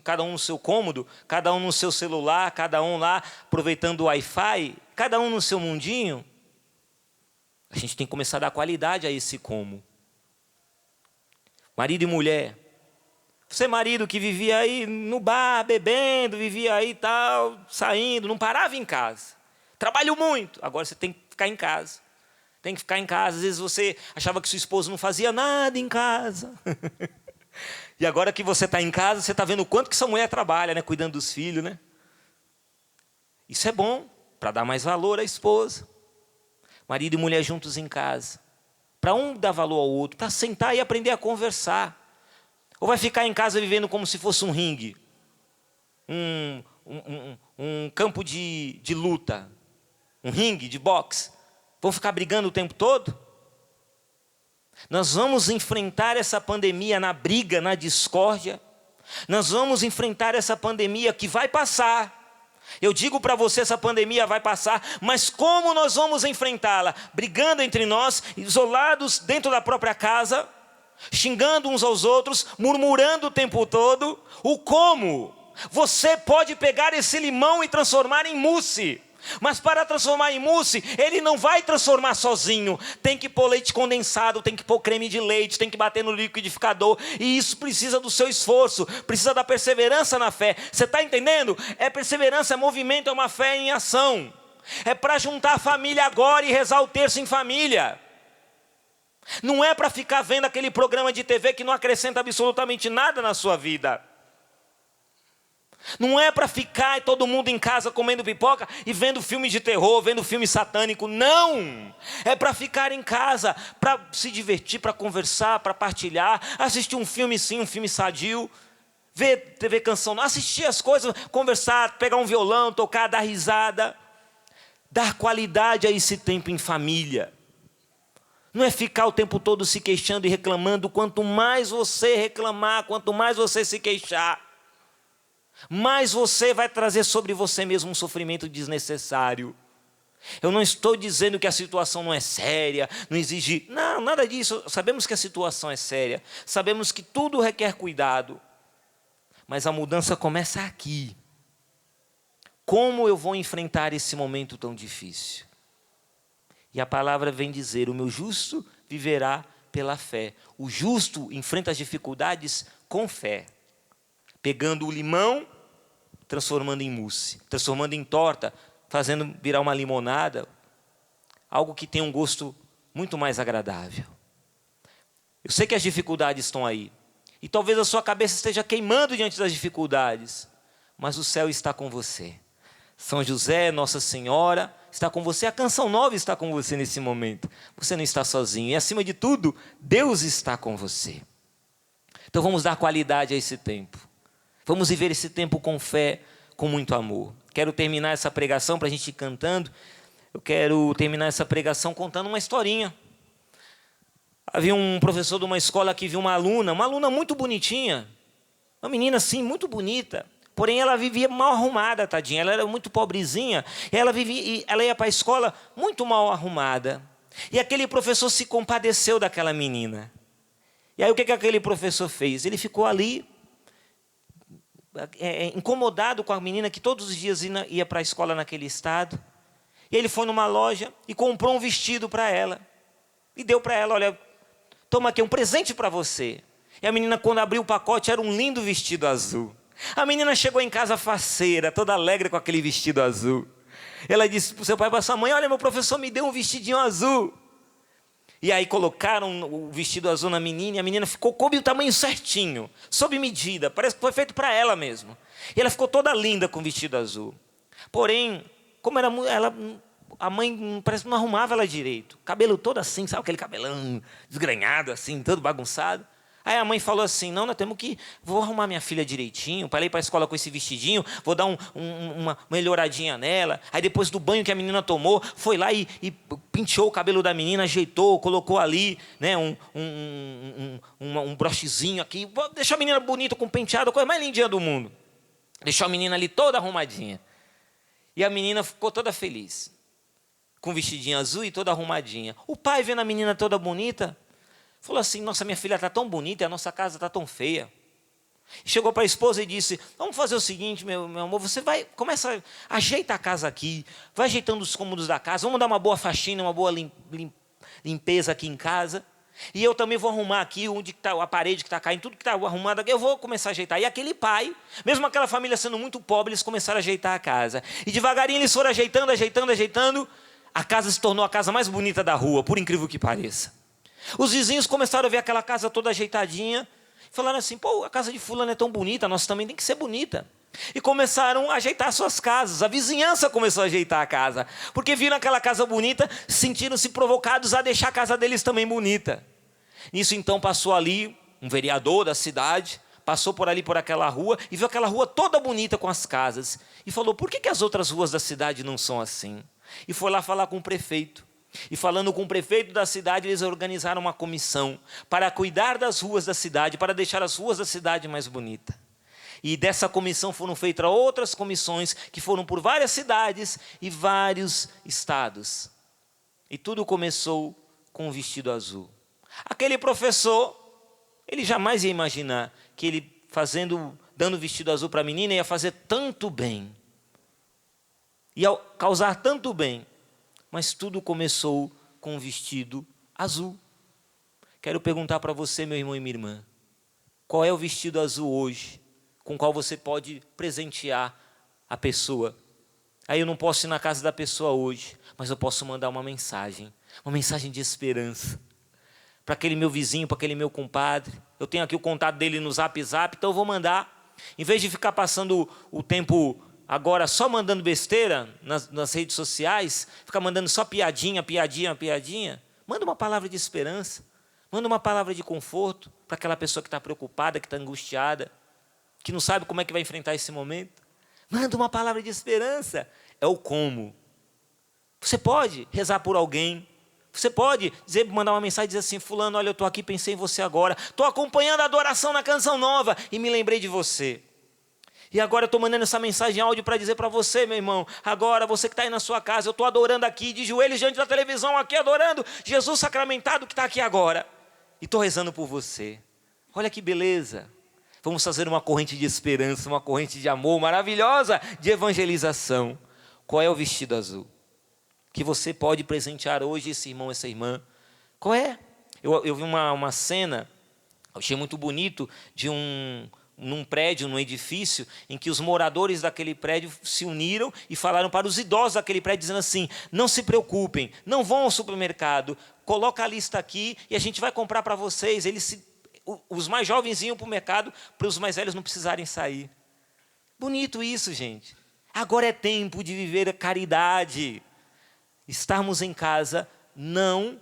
cada um no seu cômodo, cada um no seu celular, cada um lá aproveitando o Wi-Fi, cada um no seu mundinho. A gente tem que começar a dar qualidade a esse como. Marido e mulher. Você, marido, que vivia aí no bar, bebendo, vivia aí tal, saindo, não parava em casa. Trabalhou muito, agora você tem que ficar em casa. Tem que ficar em casa. Às vezes você achava que sua esposa não fazia nada em casa. E agora que você está em casa, você está vendo o quanto que sua mulher trabalha, né? Cuidando dos filhos, né? Isso é bom, para dar mais valor à esposa. Marido e mulher juntos em casa. Para um dar valor ao outro, para sentar e aprender a conversar. Ou vai ficar em casa vivendo como se fosse um ringue. Um campo de luta. Um ringue de boxe. Vão ficar brigando o tempo todo? Nós vamos enfrentar essa pandemia na briga, na discórdia. Nós vamos enfrentar essa pandemia que vai passar. Eu digo para você, essa pandemia vai passar, mas como nós vamos enfrentá-la? Brigando entre nós, isolados dentro da própria casa, xingando uns aos outros, murmurando o tempo todo. O como? Você pode pegar esse limão e transformar em mousse. Mas para transformar em mousse, ele não vai transformar sozinho. Tem que pôr leite condensado, tem que pôr creme de leite, tem que bater no liquidificador. E isso precisa do seu esforço, precisa da perseverança na fé. Você está entendendo? É perseverança, é movimento, é uma fé em ação. É para juntar a família agora e rezar o terço em família. Não é para ficar vendo aquele programa de TV que não acrescenta absolutamente nada na sua vida. Não é para ficar todo mundo em casa comendo pipoca e vendo filme de terror, vendo filme satânico. Não! É para ficar em casa, para se divertir, para conversar, para partilhar, assistir um filme sim, um filme sadio. ver TV Canção Nova, assistir as coisas, conversar, pegar um violão, tocar, dar risada. Dar qualidade a esse tempo em família. Não é ficar o tempo todo se queixando e reclamando. Quanto mais você reclamar, quanto mais você se queixar, mais você vai trazer sobre você mesmo um sofrimento desnecessário. Eu não estou dizendo que a situação não é séria, não exige... Não, nada disso. Sabemos que a situação é séria. Sabemos que tudo requer cuidado. Mas a mudança começa aqui. Como eu vou enfrentar esse momento tão difícil? E a palavra vem dizer, o meu justo viverá pela fé. O justo enfrenta as dificuldades com fé. Pegando o limão, transformando em mousse. Transformando em torta, fazendo virar uma limonada. Algo que tem um gosto muito mais agradável. Eu sei que as dificuldades estão aí. E talvez a sua cabeça esteja queimando diante das dificuldades. Mas o céu está com você. São José, Nossa Senhora, está com você. A Canção Nova está com você nesse momento. Você não está sozinho. E acima de tudo, Deus está com você. Então vamos dar qualidade a esse tempo. Vamos viver esse tempo com fé, com muito amor. Quero terminar essa pregação para a gente ir cantando. Eu quero terminar essa pregação contando uma historinha. Havia um professor de uma escola que viu uma aluna muito bonitinha. Uma menina assim, muito bonita. Porém, ela vivia mal arrumada, tadinha. Ela era muito pobrezinha. Ela ia para a escola muito mal arrumada. E aquele professor se compadeceu daquela menina. E aí, o que aquele professor fez? Ele ficou ali, incomodado com a menina que todos os dias ia para a escola naquele estado. E ele foi numa loja e comprou um vestido para ela. E deu para ela, olha, toma aqui um presente para você. E a menina, quando abriu o pacote, era um lindo vestido azul. A menina chegou em casa faceira, toda alegre com aquele vestido azul. Ela disse para o seu pai e para sua mãe, olha, meu professor me deu um vestidinho azul. E aí colocaram o vestido azul na menina, e a menina ficou, coube o tamanho certinho, sob medida, parece que foi feito para ela mesmo. E ela ficou toda linda com o vestido azul. Porém, como a mãe parece que não arrumava ela direito. Cabelo todo assim, sabe aquele cabelão desgrenhado assim, todo bagunçado. Aí a mãe falou assim, não, vou arrumar minha filha direitinho, para ela ir para a escola com esse vestidinho, vou dar uma melhoradinha nela. Aí depois do banho que a menina tomou, foi lá e penteou o cabelo da menina, ajeitou, colocou ali, né, um brochezinho aqui, deixou a menina bonita com penteado, a coisa mais lindinha do mundo. Deixou a menina ali toda arrumadinha. E a menina ficou toda feliz, com o vestidinho azul e toda arrumadinha. O pai, vendo a menina toda bonita, falou assim, nossa, minha filha está tão bonita e a nossa casa está tão feia. Chegou para a esposa e disse, vamos fazer o seguinte, meu amor, você começa a ajeitar a casa aqui, vai ajeitando os cômodos da casa, vamos dar uma boa faxina, uma boa limpeza aqui em casa. E eu também vou arrumar aqui onde está a parede que está caindo, tudo que está arrumado aqui, eu vou começar a ajeitar. E aquele pai, mesmo aquela família sendo muito pobre, eles começaram a ajeitar a casa. E devagarinho eles foram ajeitando, a casa se tornou a casa mais bonita da rua, por incrível que pareça. Os vizinhos começaram a ver aquela casa toda ajeitadinha, falaram assim, pô, a casa de fulano é tão bonita, a nossa também tem que ser bonita. E começaram a ajeitar suas casas, a vizinhança começou a ajeitar a casa, porque viram aquela casa bonita, sentiram-se provocados a deixar a casa deles também bonita. Nisso então passou ali um vereador da cidade, passou por aquela rua e viu aquela rua toda bonita com as casas. E falou, por que as outras ruas da cidade não são assim? E foi lá falar com o prefeito. E falando com o prefeito da cidade, eles organizaram uma comissão para cuidar das ruas da cidade, para deixar as ruas da cidade mais bonitas. E dessa comissão foram feitas outras comissões que foram por várias cidades e vários estados. E tudo começou com o vestido azul. Aquele professor, ele jamais ia imaginar que ele dando o vestido azul para a menina ia fazer tanto bem. Ia causar tanto bem. Mas tudo começou com um vestido azul. Quero perguntar para você, meu irmão e minha irmã, qual é o vestido azul hoje, com o qual você pode presentear a pessoa? Aí eu não posso ir na casa da pessoa hoje, mas eu posso mandar uma mensagem de esperança, para aquele meu vizinho, para aquele meu compadre. Eu tenho aqui o contato dele no Zap, então eu vou mandar. Em vez de ficar passando o tempo agora só mandando besteira nas redes sociais, ficar mandando só piadinha, manda uma palavra de esperança, manda uma palavra de conforto para aquela pessoa que está preocupada, que está angustiada. que não sabe como é que vai enfrentar esse momento. Manda uma palavra de esperança. É o como. Você pode rezar por alguém. Você pode mandar uma mensagem e dizer assim: fulano, olha, eu estou aqui, pensei em você agora. Estou acompanhando a adoração na Canção Nova e me lembrei de você. E agora eu estou mandando essa mensagem em áudio para dizer para você, meu irmão. Agora, você que está aí na sua casa, eu estou adorando aqui, de joelhos diante da televisão aqui, adorando Jesus sacramentado que está aqui agora. E estou rezando por você. Olha que beleza. Vamos fazer uma corrente de esperança, uma corrente de amor maravilhosa, de evangelização. Qual é o vestido azul que você pode presentear hoje esse irmão, essa irmã? Qual é? Eu vi uma cena, achei muito bonito, de num prédio, num edifício, em que os moradores daquele prédio se uniram e falaram para os idosos daquele prédio, dizendo assim: não se preocupem, não vão ao supermercado, coloca a lista aqui e a gente vai comprar para vocês. Os mais jovens iam para o mercado, para os mais velhos não precisarem sair. Bonito isso, gente. Agora é tempo de viver a caridade. Estarmos em casa não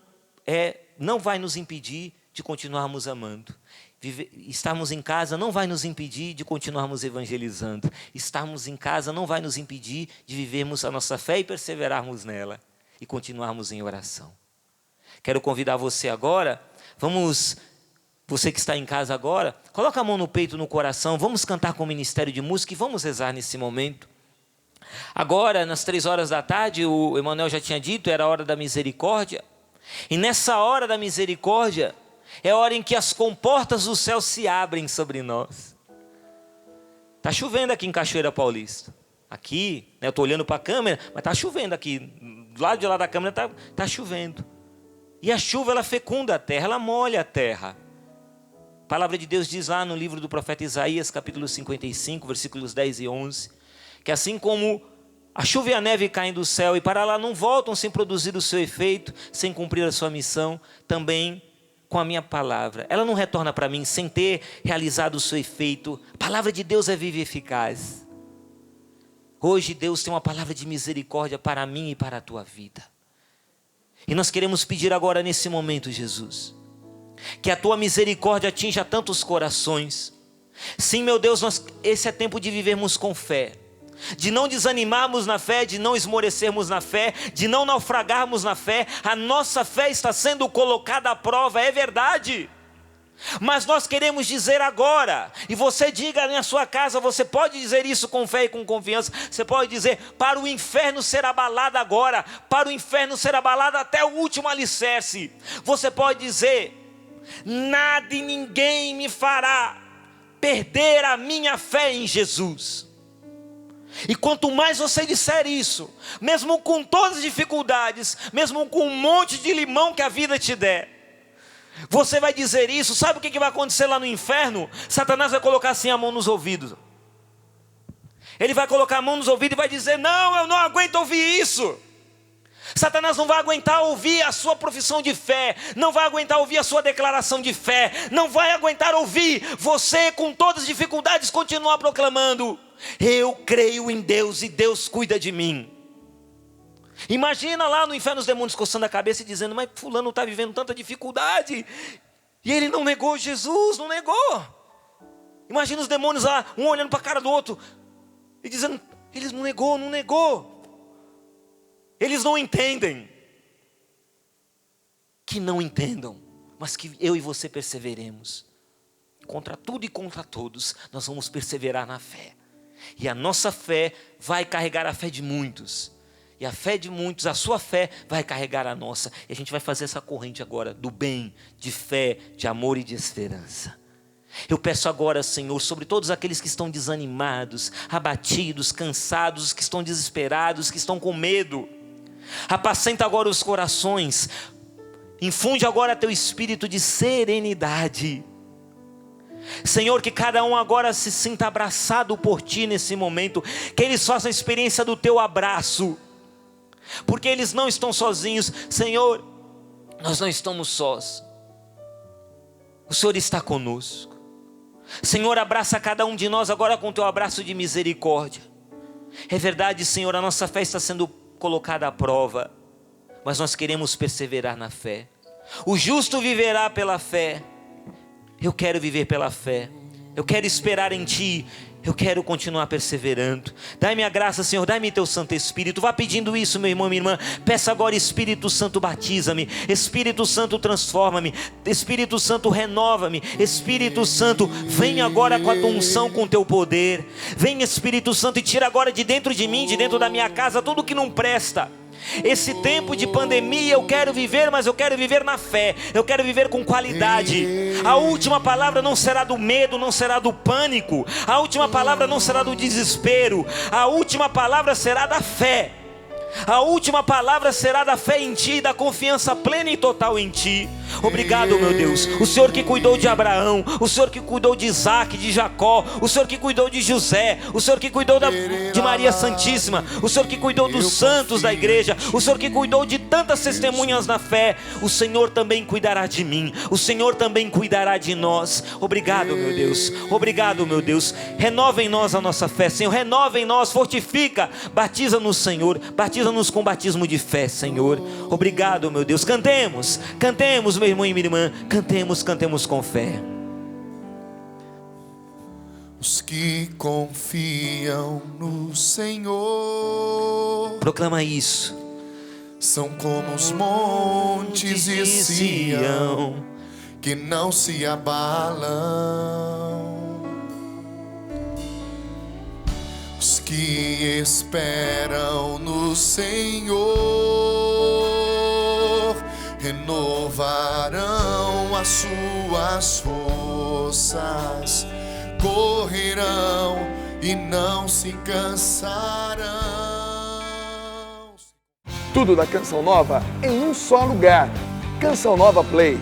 vai nos impedir de continuarmos amando. Estarmos em casa não vai nos impedir de continuarmos evangelizando. Estarmos em casa não vai nos impedir de vivermos a nossa fé e perseverarmos nela. E continuarmos em oração. Quero convidar você agora, você que está em casa agora, coloca a mão no peito, no coração, vamos cantar com o Ministério de Música e vamos rezar nesse momento. Agora, nas 15h, o Emanuel já tinha dito, era a hora da misericórdia. E nessa hora da misericórdia, é a hora em que as comportas do céu se abrem sobre nós. Está chovendo aqui em Cachoeira Paulista. Aqui, eu estou olhando para a câmera, mas está chovendo aqui. Do lado de lá da câmera está chovendo. E a chuva, ela fecunda a terra, ela molha a terra. A palavra de Deus diz lá no livro do profeta Isaías, capítulo 55, versículos 10 e 11, que assim como a chuva e a neve caem do céu e para lá não voltam sem produzir o seu efeito, sem cumprir a sua missão, também com a minha palavra, ela não retorna para mim sem ter realizado o seu efeito. A palavra de Deus é viva e eficaz. Hoje Deus tem uma palavra de misericórdia para mim e para a tua vida. E nós queremos pedir agora nesse momento, Jesus, que a tua misericórdia atinja tantos corações. Sim, meu Deus, esse é tempo de vivermos com fé, de não desanimarmos na fé, de não esmorecermos na fé, de não naufragarmos na fé. A nossa fé está sendo colocada à prova, é verdade. Mas nós queremos dizer agora, e você diga na sua casa, você pode dizer isso com fé e com confiança, você pode dizer: para o inferno ser abalado agora, para o inferno ser abalado até o último alicerce. Você pode dizer: nada e ninguém me fará perder a minha fé em Jesus. E quanto mais você disser isso, mesmo com todas as dificuldades, mesmo com um monte de limão que a vida te der, você vai dizer isso. Sabe o que vai acontecer lá no inferno? Satanás vai colocar assim a mão nos ouvidos. Ele vai colocar a mão nos ouvidos e vai dizer: não, eu não aguento ouvir isso. Satanás não vai aguentar ouvir a sua profissão de fé, não vai aguentar ouvir a sua declaração de fé, não vai aguentar ouvir você com todas as dificuldades continuar proclamando: eu creio em Deus e Deus cuida de mim. Imagina lá no inferno os demônios coçando a cabeça e dizendo: mas fulano está vivendo tanta dificuldade e ele não negou Jesus, não negou. Imagina os demônios lá, um olhando para a cara do outro e dizendo: eles não negou. Eles não entendem. Que não entendam, mas que eu e você perseveremos. Contra tudo e contra todos, nós vamos perseverar na fé. E a nossa fé vai carregar a fé de muitos. E a fé de muitos, a sua fé, vai carregar a nossa. E a gente vai fazer essa corrente agora do bem, de fé, de amor e de esperança. Eu peço agora, Senhor, sobre todos aqueles que estão desanimados, abatidos, cansados, que estão desesperados, que estão com medo. Apacenta agora os corações. Infunde agora teu espírito de serenidade. Senhor, que cada um agora se sinta abraçado por ti nesse momento. Que eles façam a experiência do teu abraço. Porque eles não estão sozinhos. Senhor, nós não estamos sós. O Senhor está conosco. Senhor, abraça cada um de nós agora com o teu abraço de misericórdia. É verdade, Senhor, a nossa fé está sendo colocada à prova, mas nós queremos perseverar na fé. O justo viverá pela fé. Eu quero viver pela fé. Eu quero esperar em Ti. Eu quero continuar perseverando. Dai-me a graça, Senhor, dai-me Teu Santo Espírito. Vá pedindo isso, meu irmão, minha irmã. Peça agora, Espírito Santo, batiza-me. Espírito Santo, transforma-me. Espírito Santo, renova-me. Espírito Santo, vem agora com a tua unção, com o Teu poder. Vem, Espírito Santo, e tira agora de dentro de mim, de dentro da minha casa, tudo que não presta. Esse tempo de pandemia eu quero viver, mas eu quero viver na fé. Eu quero viver com qualidade. A última palavra não será do medo, não será do pânico. A última palavra não será do desespero. A última palavra será da fé. A última palavra será da fé em Ti, da confiança plena e total em Ti. Obrigado, meu Deus. O Senhor que cuidou de Abraão, o Senhor que cuidou de Isaac, de Jacó, o Senhor que cuidou de José, o Senhor que cuidou de Maria Santíssima, o Senhor que cuidou dos santos da igreja, o Senhor que cuidou de tantas testemunhas na fé. O Senhor também cuidará de mim, o Senhor também cuidará de nós. Obrigado, meu Deus. Obrigado, meu Deus. Renova em nós a nossa fé, Senhor. Renova em nós, fortifica. Batiza-nos, Senhor. Batiza-nos com batismo de fé, Senhor. Obrigado, meu Deus. Cantemos, cantemos, meu irmão e minha irmã. Cantemos, cantemos com fé. Os que confiam no Senhor Proclama isso. são como os montes de Sião, que não se abalam. Os que esperam no Senhor renovarão as suas forças, correrão e não se cansarão. Tudo da Canção Nova em um só lugar. Canção Nova Play.